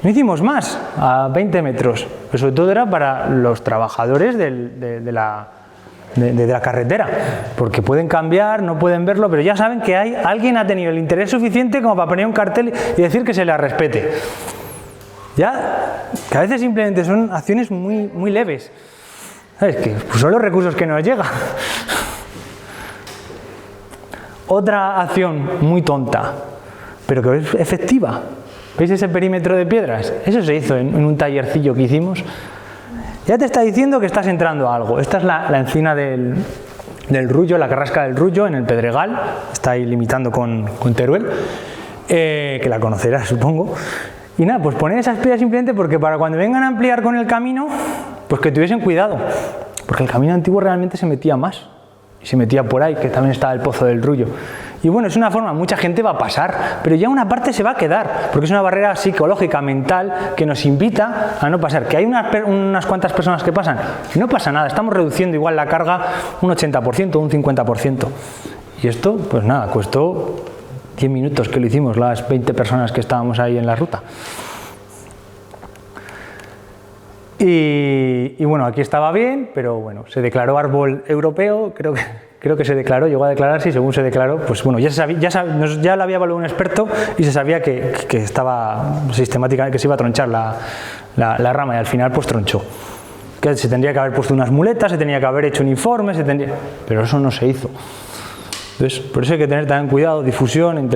No hicimos más, a 20 metros, pero sobre todo era para los trabajadores de la carretera, porque pueden cambiar, no pueden verlo, pero ya saben que alguien ha tenido el interés suficiente como para poner un cartel y decir que se la respete. Ya, que a veces simplemente son acciones muy, muy leves. ¿Sabes qué? Pues son los recursos que nos llegan. Otra acción muy tonta, pero que es efectiva. ¿Veis ese perímetro de piedras? Eso se hizo en un tallercillo que hicimos. Ya te está diciendo que estás entrando a algo. Esta es la encina del Rullo, la carrasca del Rullo en el Pedregal. Está ahí limitando con Teruel, que la conocerás, supongo. Y nada, pues poner esas piedras simplemente porque para cuando vengan a ampliar con el camino, pues que tuviesen cuidado. Porque el camino antiguo realmente se metía más. Y se metía por ahí, que también estaba el pozo del Rullo. Y bueno, es una forma, mucha gente va a pasar, pero ya una parte se va a quedar, porque es una barrera psicológica, mental, que nos invita a no pasar. Que hay unas cuantas personas que pasan, y no pasa nada, estamos reduciendo igual la carga un 80%, un 50%. Y esto, pues nada, costó 10 minutos que lo hicimos, las 20 personas que estábamos ahí en la ruta. Y bueno, aquí estaba bien, pero bueno, se declaró árbol europeo, creo que se declaró, llegó a declararse y según se declaró, pues bueno, ya lo había evaluado un experto y se sabía que estaba sistemática, que se iba a tronchar la rama y al final pues tronchó. Que se tendría que haber puesto unas muletas, se tenía que haber hecho un informe, pero eso no se hizo. Entonces, por eso hay que tener también cuidado, difusión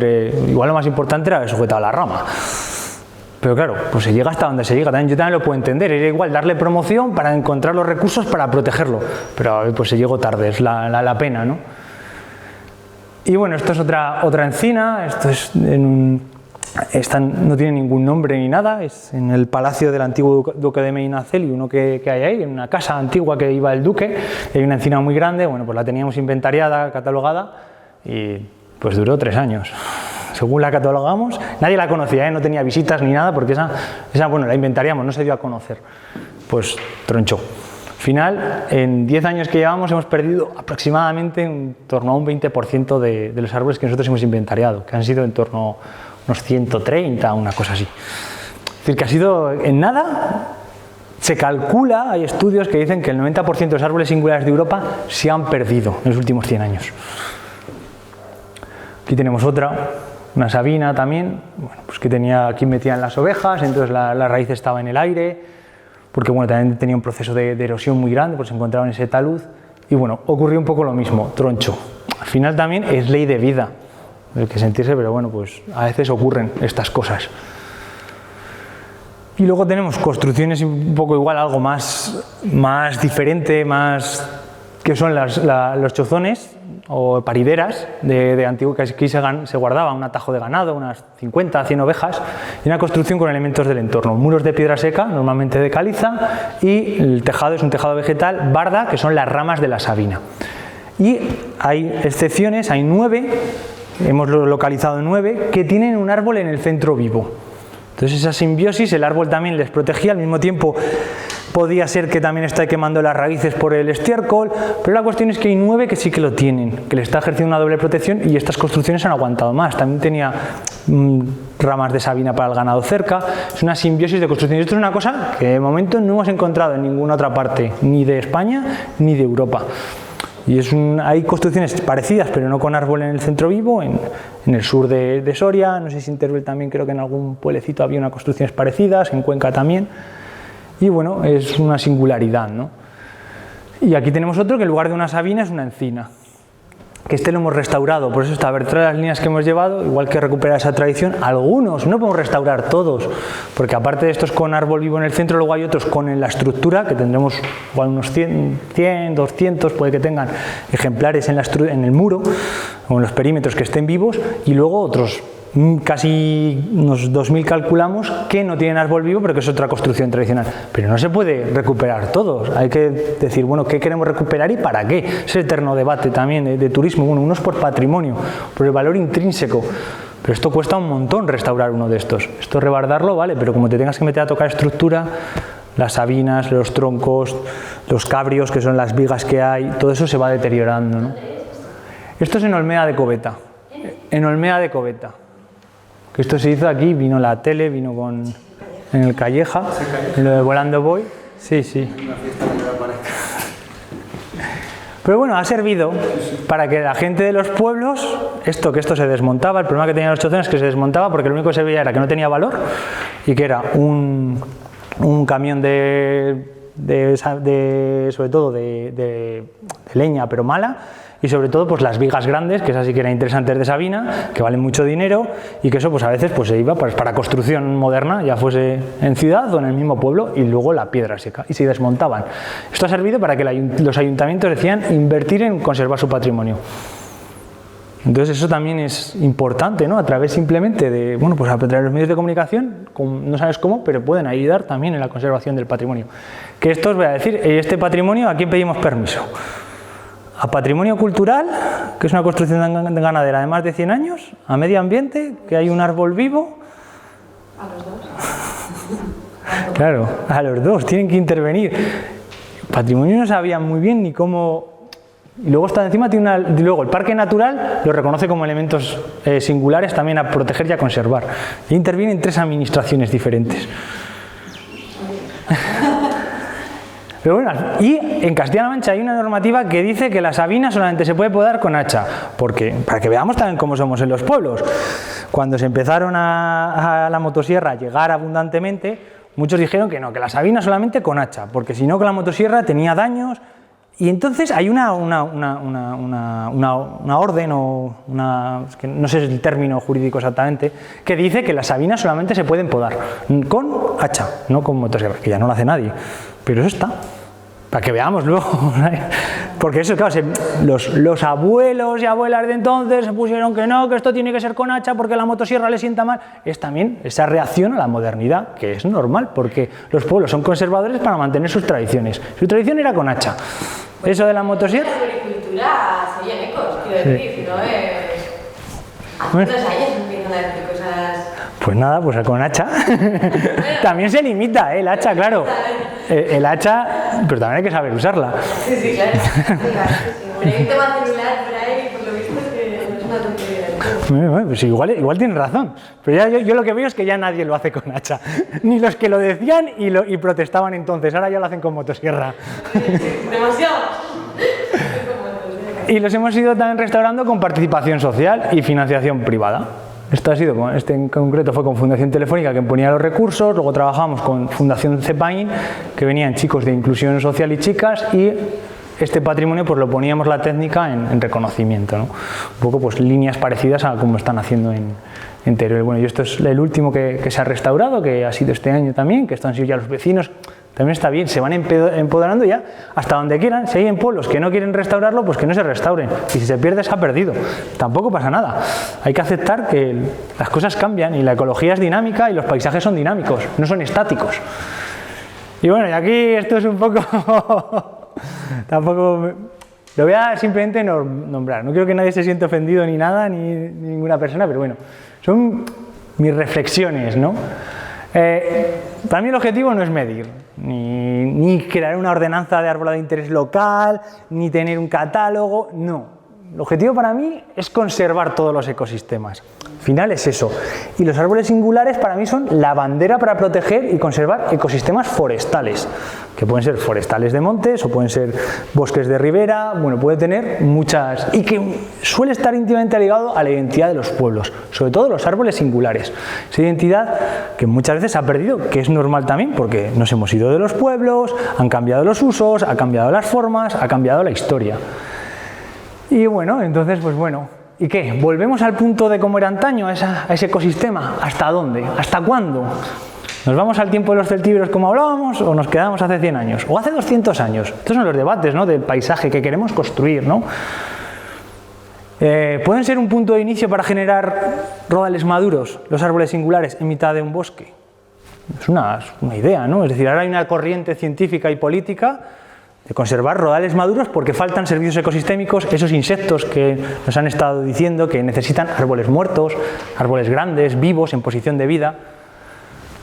igual lo más importante era haber sujetado la rama. Pero claro, pues se llega hasta donde se llega. Yo también lo puedo entender. Era igual darle promoción para encontrar los recursos para protegerlo. Pero pues se llegó tarde, es la pena, ¿no? Y bueno, esto es otra encina. Esto es no tiene ningún nombre ni nada. Es en el palacio del antiguo duque de Medinaceli, uno que hay ahí, en una casa antigua que iba el duque. Hay una encina muy grande. Bueno, pues la teníamos inventariada, catalogada y pues duró 3 años. Según la catalogamos, nadie la conocía, no tenía visitas ni nada, porque esa bueno, la inventariamos, no se dio a conocer. Pues tronchó. Al final, en 10 años que llevamos, hemos perdido aproximadamente en torno a un 20% de los árboles que nosotros hemos inventariado, que han sido en torno a unos 130, una cosa así. Es decir, que ha sido en nada. Se calcula, hay estudios que dicen que el 90% de los árboles singulares de Europa se han perdido en los últimos 100 años. Aquí tenemos otra. Una sabina también, bueno, pues que aquí metían las ovejas, entonces la raíz estaba en el aire, porque bueno, también tenía un proceso de erosión muy grande, pues se encontraba en ese talud, y bueno, ocurrió un poco lo mismo, troncho. Al final también es ley de vida, hay que sentirse, pero bueno, pues a veces ocurren estas cosas. Y luego tenemos construcciones un poco igual, algo más diferente, que son los chozones, o parideras de antiguo, que aquí se guardaba un atajo de ganado, unas 50, 100 ovejas, y una construcción con elementos del entorno. Muros de piedra seca, normalmente de caliza, y el tejado es un tejado vegetal, barda, que son las ramas de la sabina. Y hay excepciones, hay 9, hemos localizado 9, que tienen un árbol en el centro vivo. Entonces esa simbiosis, el árbol también les protegía, al mismo tiempo podía ser que también está quemando las raíces por el estiércol, pero la cuestión es que hay 9 que sí que lo tienen, que le está ejerciendo una doble protección y estas construcciones han aguantado más. También tenía ramas de sabina para el ganado cerca, es una simbiosis de construcciones. Esto es una cosa que de momento no hemos encontrado en ninguna otra parte, ni de España ni de Europa. Y hay construcciones parecidas, pero no con árbol en el centro vivo, en el sur de Soria, no sé si en Teruel también, creo que en algún pueblecito había unas construcciones parecidas, en Cuenca también. Y bueno, es una singularidad, ¿no? Y aquí tenemos otro que en lugar de una sabina es una encina, que este lo hemos restaurado, por eso está, a ver, todas las líneas que hemos llevado, igual que recuperar esa tradición, algunos, no podemos restaurar todos, porque aparte de estos con árbol vivo en el centro, luego hay otros con la estructura, que tendremos igual unos 100, 200, puede que tengan ejemplares en el muro, o en los perímetros que estén vivos, y luego otros casi unos 2000 calculamos que no tienen árbol vivo, pero que es otra construcción tradicional. Pero no se puede recuperar todos, hay que decir, bueno, ¿qué queremos recuperar y para qué? Es el eterno debate también de turismo, bueno, unos por patrimonio, por el valor intrínseco, pero esto cuesta un montón restaurar uno de estos. Esto rebardarlo, vale, pero como te tengas que meter a tocar estructura, las sabinas, los troncos, los cabrios, que son las vigas que hay, todo eso se va deteriorando, ¿no? Esto es en Olmeda de Coveta, en Olmeda de Coveta. Que esto se hizo aquí, vino la tele, vino en el Calleja, en lo de Volando Voy, sí. Pero bueno, ha servido para que la gente de los pueblos, que esto se desmontaba, el problema que tenían los chozones es que se desmontaba porque lo único que se veía era que no tenía valor y que era un camión sobre todo de leña, pero mala, y sobre todo pues las vigas grandes, que esas sí que eran interesantes de Sabina, que valen mucho dinero, y que eso pues a veces pues se iba para construcción moderna, ya fuese en ciudad o en el mismo pueblo, y luego la piedra seca, y se desmontaban. Esto ha servido para que los ayuntamientos decían invertir en conservar su patrimonio. Entonces eso también es importante, ¿no? A través simplemente de, bueno, pues a través de los medios de comunicación, no sabes cómo, pero pueden ayudar también en la conservación del patrimonio. Que esto os voy a decir, este patrimonio, ¿a quién pedimos permiso? A patrimonio cultural, que es una construcción ganadera de más de 100 años, a medio ambiente, que hay un árbol vivo. A los dos. Claro, a los dos, tienen que intervenir. Patrimonio no sabían muy bien ni cómo. Y luego está encima, luego el parque natural lo reconoce como elementos singulares también a proteger y a conservar. Y intervienen 3 administraciones diferentes. Pero bueno, y en Castilla-La Mancha hay una normativa que dice que la sabina solamente se puede podar con hacha, porque para que veamos también cómo somos en los pueblos. Cuando se empezaron a la motosierra a llegar abundantemente, muchos dijeron que no, que la sabina solamente con hacha, porque si no con la motosierra tenía daños. Y entonces hay una orden, o es que no sé el término jurídico exactamente, que dice que las sabinas solamente se pueden podar con hacha, no con motosierra, que ya no lo hace nadie. Pero eso está, para que veamos luego. Porque eso, claro, los abuelos y abuelas de entonces se pusieron que no, que esto tiene que ser con hacha porque la motosierra le sienta mal. Es también esa reacción a la modernidad, que es normal, porque los pueblos son conservadores para mantener sus tradiciones. Su tradición era con hacha. Eso de la motosierra. La agricultura se oyen ecos, quiero decir, ¿no? Hace unos años empiezan a decir cosas. Pues nada, pues con hacha. También se limita, el hacha, claro. El hacha, pero también hay que saber usarla. Sí, claro. Bueno, hay un tema celular por ahí, por lo visto, que no es una tontería. Bueno, pues igual tienes razón. Pero yo lo que veo es que ya nadie lo hace con hacha. Ni los que lo decían y protestaban entonces. Ahora ya lo hacen con motosierra. Demasiado. Y los hemos ido también restaurando con participación social y financiación privada. Este en concreto fue con Fundación Telefónica, que ponía los recursos. Luego trabajamos con Fundación CEPAIN, que venían chicos de inclusión social y chicas, y este patrimonio pues lo poníamos la técnica en reconocimiento, ¿no? Un poco pues líneas parecidas a como están haciendo en Teruel. Bueno, y esto es el último que se ha restaurado, que ha sido este año también, que están sido ya los vecinos. También está bien, se van empoderando ya hasta donde quieran. Si hay en pueblos que no quieren restaurarlo, pues que no se restauren. Y si se pierde, se ha perdido. Tampoco pasa nada. Hay que aceptar que las cosas cambian y la ecología es dinámica y los paisajes son dinámicos, no son estáticos. Y bueno, y aquí esto es un poco... Tampoco... Lo voy a simplemente nombrar. No quiero que nadie se sienta ofendido ni nada, ni ninguna persona, pero bueno, son mis reflexiones, ¿no? Para mí el objetivo no es medir, ni crear una ordenanza de arbolado de interés local, ni tener un catálogo, no. El objetivo para mí es conservar todos los ecosistemas. Al final es eso. Y los árboles singulares para mí son la bandera para proteger y conservar ecosistemas forestales, que pueden ser forestales de montes o pueden ser bosques de ribera, bueno, puede tener muchas, y que suele estar íntimamente ligado a la identidad de los pueblos, sobre todo los árboles singulares. Esa identidad que muchas veces se ha perdido, que es normal también porque nos hemos ido de los pueblos, han cambiado los usos, ha cambiado las formas, ha cambiado la historia. Y bueno, entonces, pues bueno, ¿y qué? ¿Volvemos al punto de cómo era antaño, a ese ecosistema? ¿Hasta dónde? ¿Hasta cuándo? ¿Nos vamos al tiempo de los celtíberos como hablábamos o nos quedamos hace 100 años? ¿O hace 200 años? Estos son los debates, ¿no?, del paisaje que queremos construir, ¿no? ¿Pueden ser un punto de inicio para generar rodales maduros, los árboles singulares, en mitad de un bosque? Es una idea, ¿no? Es decir, ahora hay una corriente científica y política de conservar rodales maduros porque faltan servicios ecosistémicos, esos insectos que nos han estado diciendo que necesitan árboles muertos, árboles grandes, vivos, en posición de vida.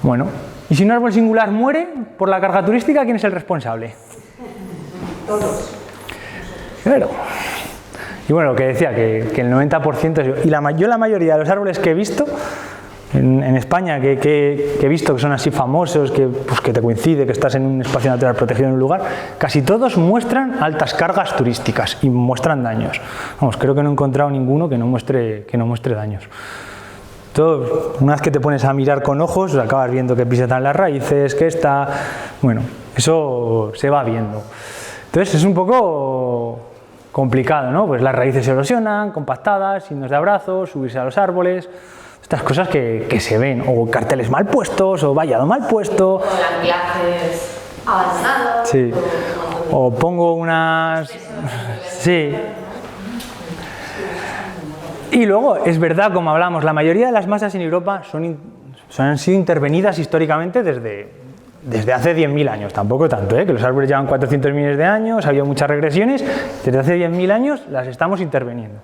Bueno, y si un árbol singular muere por la carga turística, ¿quién es el responsable? Todos. Claro. Y bueno, lo que decía, que el 90% es yo. Y yo la mayoría de los árboles que he visto en España, que he visto que son así famosos, pues que te coincide, que estás en un espacio natural protegido en un lugar, casi todos muestran altas cargas turísticas y muestran daños. Vamos, creo que no he encontrado ninguno que no muestre daños. Todo, una vez que te pones a mirar con ojos, acabas viendo que pisotean las raíces, que está... Bueno, eso se va viendo. Entonces es un poco complicado, ¿no? Pues las raíces se erosionan, compactadas, signos de abrazo, subirse a los árboles... Estas cosas que se ven, o carteles mal puestos, o vallado mal puesto. O anclajes abandonados. Sí. O pongo unas... Sí. Y luego, es verdad, como hablamos, la mayoría de las masas en Europa han sido intervenidas históricamente desde hace 10.000 años, tampoco tanto, que los árboles llevan 400 millones de años, ha habido muchas regresiones, desde hace 10.000 años las estamos interviniendo.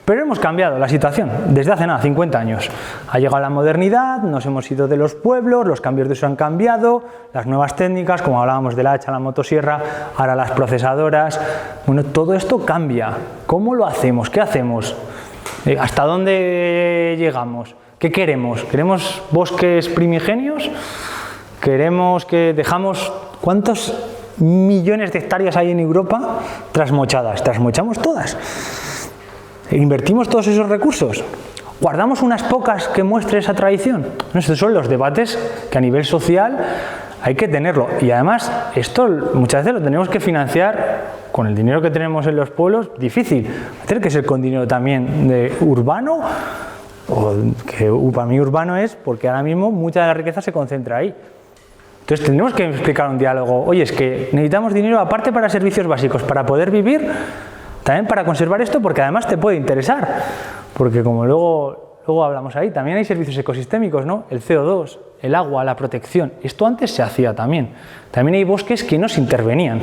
Pero hemos cambiado la situación desde hace 50 años. Ha llegado la modernidad, nos hemos ido de los pueblos, los cambios de uso han cambiado, las nuevas técnicas, como hablábamos de la hacha, la motosierra, ahora las procesadoras. Bueno, todo esto cambia. ¿Cómo lo hacemos? ¿Qué hacemos? ¿Hasta dónde llegamos? ¿Qué queremos? ¿Queremos bosques primigenios? ¿Queremos que dejamos... ¿Cuántos millones de hectáreas hay en Europa trasmochadas? ¿Trasmochamos todas? ¿Invertimos todos esos recursos? ¿Guardamos unas pocas que muestre esa tradición? Estos son los debates que a nivel social hay que tenerlo. Y además, esto muchas veces lo tenemos que financiar con el dinero que tenemos en los pueblos. Difícil. Tiene que ser con dinero también de urbano, o que para mí urbano es porque ahora mismo mucha de la riqueza se concentra ahí. Entonces tendremos que explicar un diálogo. Oye, es que necesitamos dinero aparte para servicios básicos, para poder vivir, también para conservar esto, porque además te puede interesar, porque como luego hablamos ahí, también hay servicios ecosistémicos, ¿no? El CO2, el agua, la protección, esto antes se hacía también. También hay bosques que no se intervenían,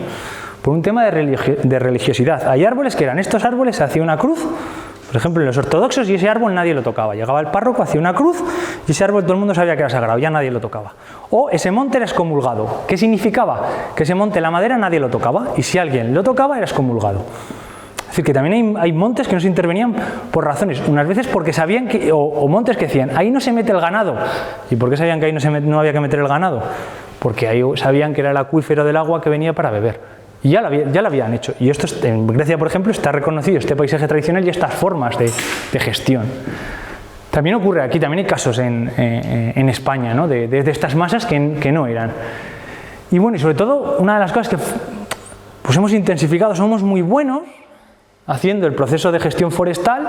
por un tema de religiosidad. Hay árboles que eran estos árboles, se hacía una cruz, por ejemplo en los ortodoxos, y ese árbol nadie lo tocaba. Llegaba el párroco, hacía una cruz, y ese árbol todo el mundo sabía que era sagrado, ya nadie lo tocaba. O ese monte era excomulgado. ¿Qué significaba? Que ese monte, la madera, nadie lo tocaba, y si alguien lo tocaba era excomulgado. Es decir, que también hay montes que no se intervenían por razones, unas veces porque sabían que, o montes que decían, ahí no se mete el ganado. ¿Y por qué sabían que ahí no había que meter el ganado? Porque ahí sabían que era el acuífero del agua que venía para beber. Y ya lo habían hecho. Y esto en Grecia, por ejemplo, está reconocido este paisaje tradicional y estas formas de gestión. También ocurre aquí, también hay casos en España, ¿no? de estas masas que no eran. Y bueno, y sobre todo, una de las cosas que pues hemos intensificado, somos muy buenos haciendo el proceso de gestión forestal,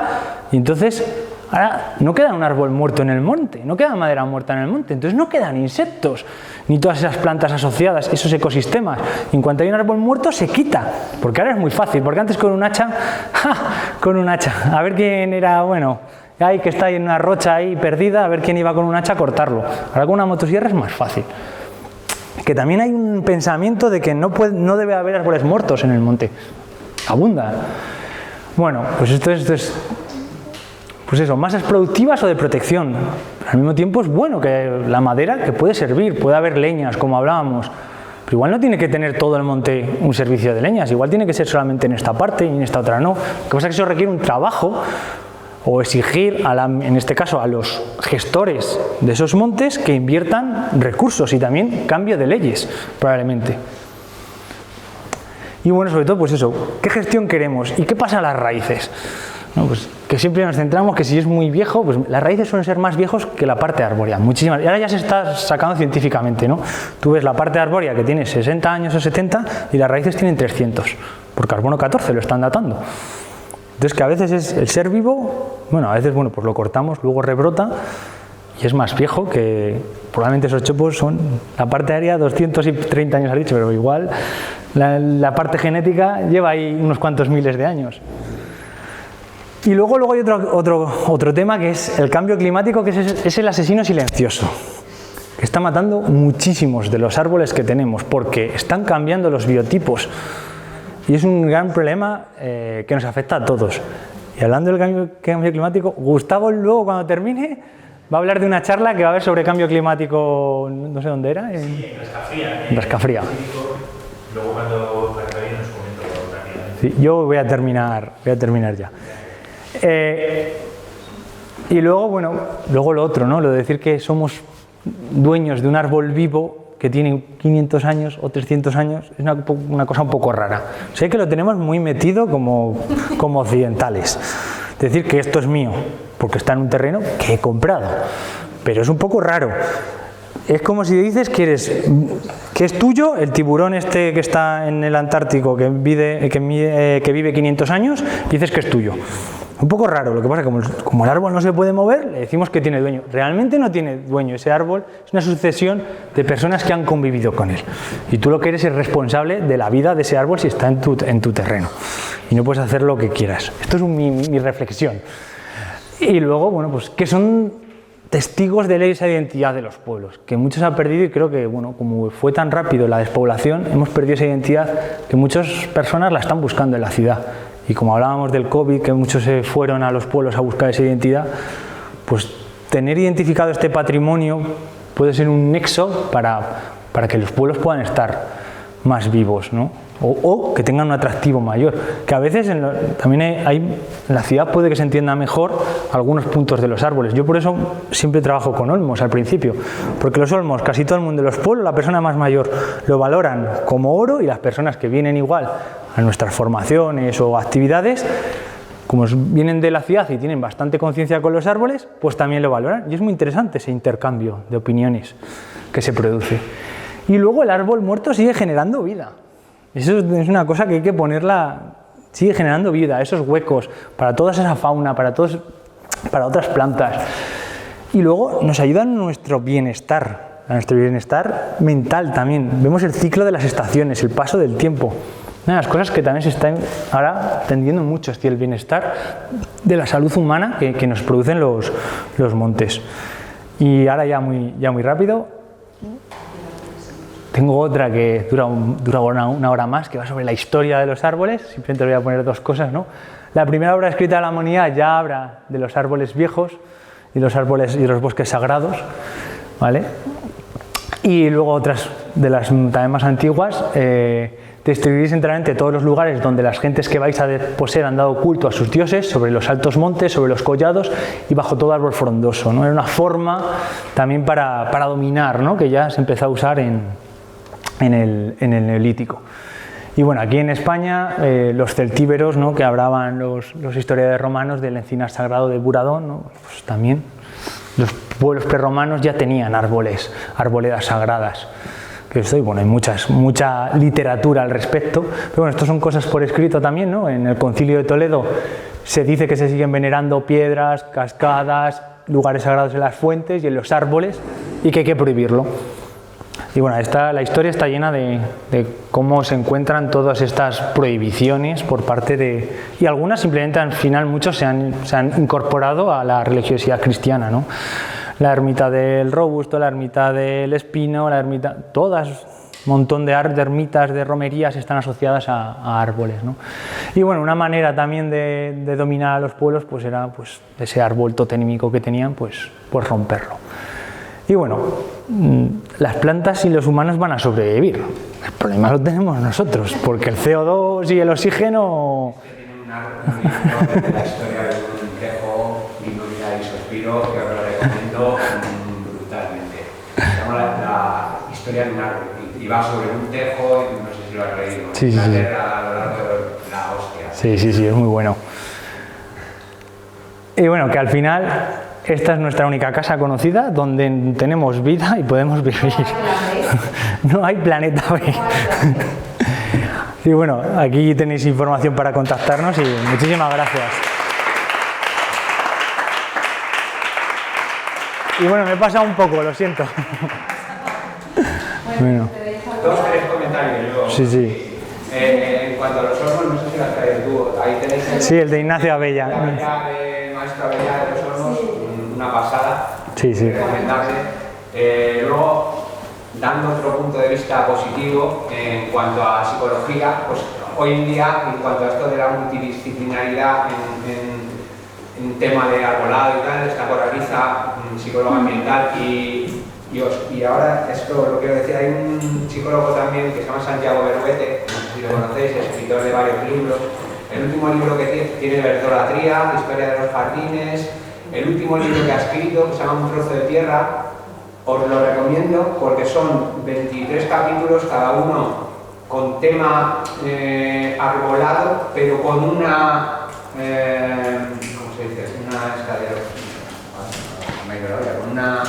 y entonces ahora no queda un árbol muerto en el monte, no queda madera muerta en el monte, entonces no quedan insectos, ni todas esas plantas asociadas, esos ecosistemas. Y en cuanto hay un árbol muerto se quita, porque ahora es muy fácil, porque antes con un hacha, a ver quién era, bueno, hay que está ahí en una rocha ahí perdida, a ver quién iba con un hacha a cortarlo. Ahora con una motosierra es más fácil. Que también hay un pensamiento de que no debe haber árboles muertos en el monte, abundan. Bueno, pues esto es pues eso, masas productivas o de protección. Pero al mismo tiempo es bueno que la madera que puede servir, puede haber leñas, como hablábamos. Pero igual no tiene que tener todo el monte un servicio de leñas, igual tiene que ser solamente en esta parte y en esta otra no. Lo que pasa es que eso requiere un trabajo o exigir, en este caso, a los gestores de esos montes que inviertan recursos y también cambio de leyes, probablemente. Y bueno, sobre todo, pues eso, ¿qué gestión queremos? ¿Y qué pasa a las raíces? No, pues que siempre nos centramos que si es muy viejo, pues las raíces suelen ser más viejos que la parte arbórea, muchísimas. Y ahora ya se está sacando científicamente, ¿no? Tú ves la parte arbórea que tiene 60 años o 70 y las raíces tienen 300, por carbono 14 lo están datando. Entonces que a veces es el ser vivo, bueno, a veces bueno, pues lo cortamos, luego rebrota y es más viejo que probablemente esos chopos son, la parte aérea 230 años ha dicho, pero igual la parte genética lleva ahí unos cuantos miles de años. Y luego hay otro tema que es el cambio climático, que es el asesino silencioso, que está matando muchísimos de los árboles que tenemos porque están cambiando los biotipos y es un gran problema que nos afecta a todos. Y hablando del cambio climático, Gustavo luego cuando termine va a hablar de una charla que va a haber sobre cambio climático, no sé dónde era. Sí, en Rascafría. En Rascafría. Luego cuando acabe nos comento rápidamente. Sí, yo voy a terminar ya. Y luego, bueno, luego lo otro, ¿no? Lo de decir que somos dueños de un árbol vivo que tiene 500 años o 300 años es una cosa un poco rara. Sé que lo tenemos muy metido como occidentales. Decir que esto es mío porque está en un terreno que he comprado, pero es un poco raro. Es como si dices que es tuyo el tiburón este que está en el Antártico que vive 500 años y dices que es tuyo. Un poco raro, lo que pasa es que como el árbol no se puede mover, le decimos que tiene dueño. Realmente no tiene dueño, ese árbol es una sucesión de personas que han convivido con él. Y tú lo que eres es responsable de la vida de ese árbol si está en tu terreno. Y no puedes hacer lo que quieras. Esto es mi reflexión. Y luego, bueno, pues que son testigos de esa identidad de los pueblos, que muchos han perdido y creo que, bueno, como fue tan rápido la despoblación, hemos perdido esa identidad que muchas personas la están buscando en la ciudad. Y como hablábamos del COVID, que muchos se fueron a los pueblos a buscar esa identidad, pues tener identificado este patrimonio puede ser un nexo para que los pueblos puedan estar más vivos, ¿no? O que tengan un atractivo mayor. Que a veces también en la ciudad puede que se entienda mejor algunos puntos de los árboles. Yo por eso siempre trabajo con olmos al principio, porque los olmos, casi todo el mundo de los pueblos, la persona más mayor lo valoran como oro y las personas que vienen igual a nuestras formaciones o actividades, como vienen de la ciudad y tienen bastante conciencia con los árboles, pues también lo valoran. Y es muy interesante ese intercambio de opiniones que se produce. Y luego el árbol muerto sigue generando vida. Eso es una cosa que hay que ponerla, sigue generando vida, esos huecos para toda esa fauna, para otras plantas. Y luego nos ayuda en nuestro bienestar mental también. Vemos el ciclo de las estaciones, el paso del tiempo. Una de las cosas que también se está ahora tendiendo mucho es el bienestar de la salud humana que nos producen los montes. Y ahora ya muy rápido, tengo otra que dura una hora más, que va sobre la historia de los árboles. Simplemente voy a poner dos cosas, ¿no? La primera obra escrita de la humanidad ya habla de los árboles viejos y los árboles y los bosques sagrados, ¿vale? Y luego otras de las también más antiguas, describiréis enteramente todos los lugares donde las gentes que vais a poseer han dado culto a sus dioses, sobre los altos montes, sobre los collados y bajo todo árbol frondoso, ¿no? Era una forma también para dominar, ¿no? Que ya se empezó a usar en el Neolítico. Y bueno, aquí en España los celtíberos, ¿no? Que hablaban los historiadores romanos del encinar sagrado de Buradón, ¿no? Pues también los pueblos prerromanos ya tenían arboledas sagradas. Y bueno, hay mucha literatura al respecto, pero bueno, esto son cosas por escrito también, ¿no? En el Concilio de Toledo se dice que se siguen venerando piedras, cascadas, lugares sagrados en las fuentes y en los árboles y que hay que prohibirlo. Y bueno, la historia está llena de cómo se encuentran todas estas prohibiciones por parte de... Y algunas simplemente al final muchos se han incorporado a la religiosidad cristiana, ¿no? La ermita del Robusto, la ermita del Espino, todas montón de ermitas, de romerías están asociadas a árboles, ¿no? Y bueno, una manera también de dominar a los pueblos pues era pues, ese árbol totémico que tenían, pues romperlo. Y bueno, las plantas y los humanos van a sobrevivir. El problema lo tenemos nosotros, porque el CO2 y el oxígeno... Tiene un de la historia de un tejo, Minuria y Suspiro, que os lo recomiendo brutalmente. Se llama la historia de un árbol y va sobre un tejo, y no sé si lo has leído. Sí, sí, la sí. tierra a lo largo de la hostia. Sí, sí, sí, es muy bueno. Y bueno, que al final esta es nuestra única casa conocida donde tenemos vida y podemos vivir. No hay planeta B. Y bueno, aquí tenéis información para contactarnos y muchísimas gracias. Y bueno, me he pasado un poco, lo siento. Bueno. 2 3 comentarios. Yo, Sí, sí. En cuanto a los hornos, no sé si las traes tú. Ahí tenéis Sí, el de Ignacio Abella. La Abella de Maestro Abella de los hornos, una pasada. Sí, sí. Recomendable. Luego, dando otro punto de vista positivo en cuanto a psicología, pues hoy en día, en cuanto a esto de la multidisciplinaridad en tema de arbolado y tal, está Corraliza, psicólogo ambiental, y ahora esto lo quiero decir, hay un psicólogo también que se llama Santiago Berruete, no sé si lo conocéis, es escritor de varios libros. El último libro que tiene Verdolatría, Historia de los jardines. El último libro que ha escrito, que se llama Un trozo de tierra, os lo recomiendo porque son 23 capítulos, cada uno con tema arbolado, pero con una, ¿cómo se dice? Una escalera, con una...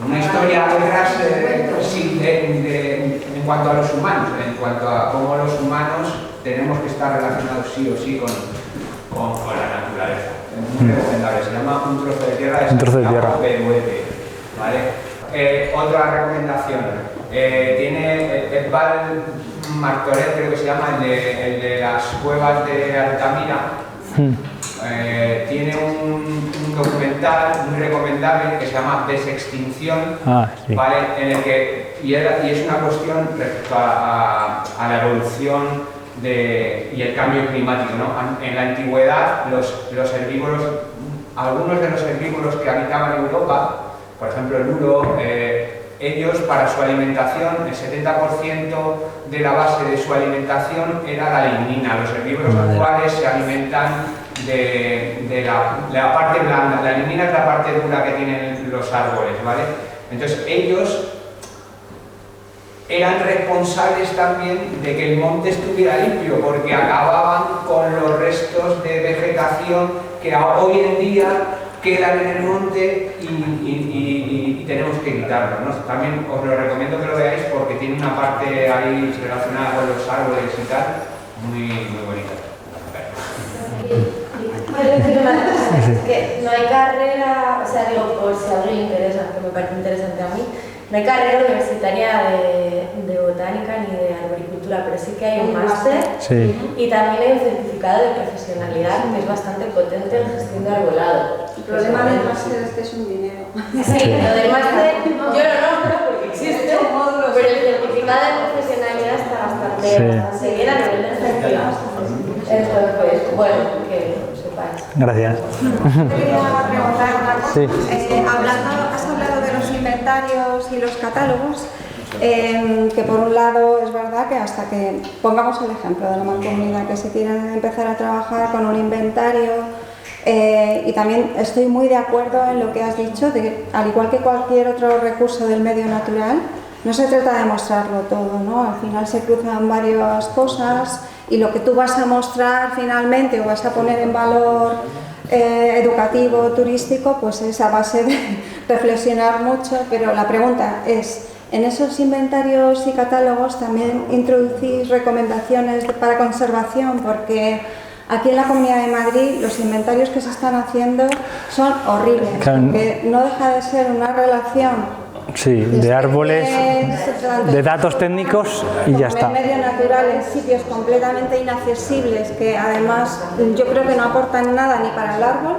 una historia detrás sí, en cuanto a los humanos, en cuanto a cómo los humanos tenemos que estar relacionados sí o sí con la naturaleza. Es muy recomendable, se llama Un trozo de tierra de Santiago Berruete, ¿vale? Otra recomendación, tiene Edval Martorell, creo que se llama, el de las cuevas de Altamira. Tiene un documental muy recomendable que se llama Desextinción, Sí. ¿vale? En el que, y es una cuestión respecto a la evolución y el cambio climático, ¿no? En la antigüedad los herbívoros, algunos de los herbívoros que habitaban Europa, por ejemplo el búho, ellos para su alimentación, el 70% de la base de su alimentación era la lignina. Los herbívoros actuales se alimentan de la parte blanda. La lignina es la parte dura que tienen los árboles, ¿vale? Entonces ellos eran responsables también de que el monte estuviera limpio, porque acababan con los restos de vegetación que hoy en día quedan en el monte y tenemos que quitarlo, ¿no? También os lo recomiendo que lo veáis porque tiene una parte ahí relacionada con los árboles y tal, muy bonita. Quiero decir una cosa, es que no hay carrera, o sea, digo, por si a alguien le interesa, que me parece interesante a mí, no hay carrera universitaria de botánica ni de arboricultura, pero sí que hay un máster y también hay un certificado de profesionalidad que es bastante potente en gestión de arbolado. El problema del máster es que es un dinero. Sí, lo del máster yo lo nombro porque existe, pero el certificado de profesionalidad está bastante bien a nivel de gestión. Entonces, bueno, que lo sepáis. Gracias. Quería preguntar una cosa. Sí. Has hablado de los inventarios y los catálogos, que por un lado es verdad que hasta que pongamos el ejemplo de la mancomunidad que se quiera empezar a trabajar con un inventario, y también estoy muy de acuerdo en lo que has dicho, de que al igual que cualquier otro recurso del medio natural, no se trata de mostrarlo todo, ¿no? Al final se cruzan varias cosas y lo que tú vas a mostrar finalmente o vas a poner en valor educativo, turístico, pues es a base de reflexionar mucho, pero la pregunta es, ¿en esos inventarios y catálogos también introducís recomendaciones para conservación? Porque aquí en la Comunidad de Madrid los inventarios que se están haciendo son horribles, porque no deja de ser una relación de árboles, de datos técnicos y ya está. El medio natural en sitios completamente inaccesibles que además yo creo que no aportan nada ni para el árbol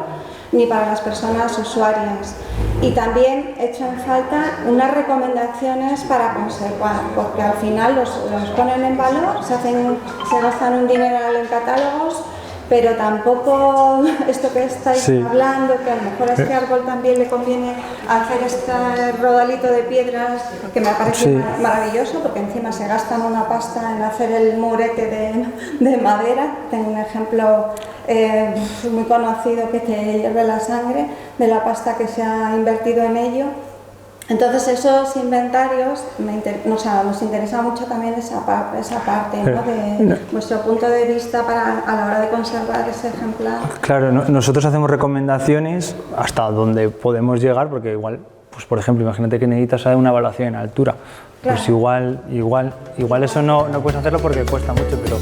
ni para las personas usuarias. Y también he hecho en falta unas recomendaciones para conservar, porque al final los ponen en valor, se gastan un dineral en catálogos, pero tampoco esto que estáis hablando, que a lo mejor a este árbol también le conviene hacer este rodalito de piedras, que me parece maravilloso, porque encima se gastan una pasta en hacer el murete de madera. Tengo un ejemplo muy conocido que te hierve la sangre de la pasta que se ha invertido en ello. Entonces esos inventarios, nos interesa mucho también esa parte, ¿no? De vuestro punto de vista a la hora de conservar ese ejemplar. Claro, nosotros hacemos recomendaciones hasta donde podemos llegar, porque igual, pues por ejemplo, imagínate que necesitas una evaluación en altura, pues igual eso no puedes hacerlo porque cuesta mucho, pero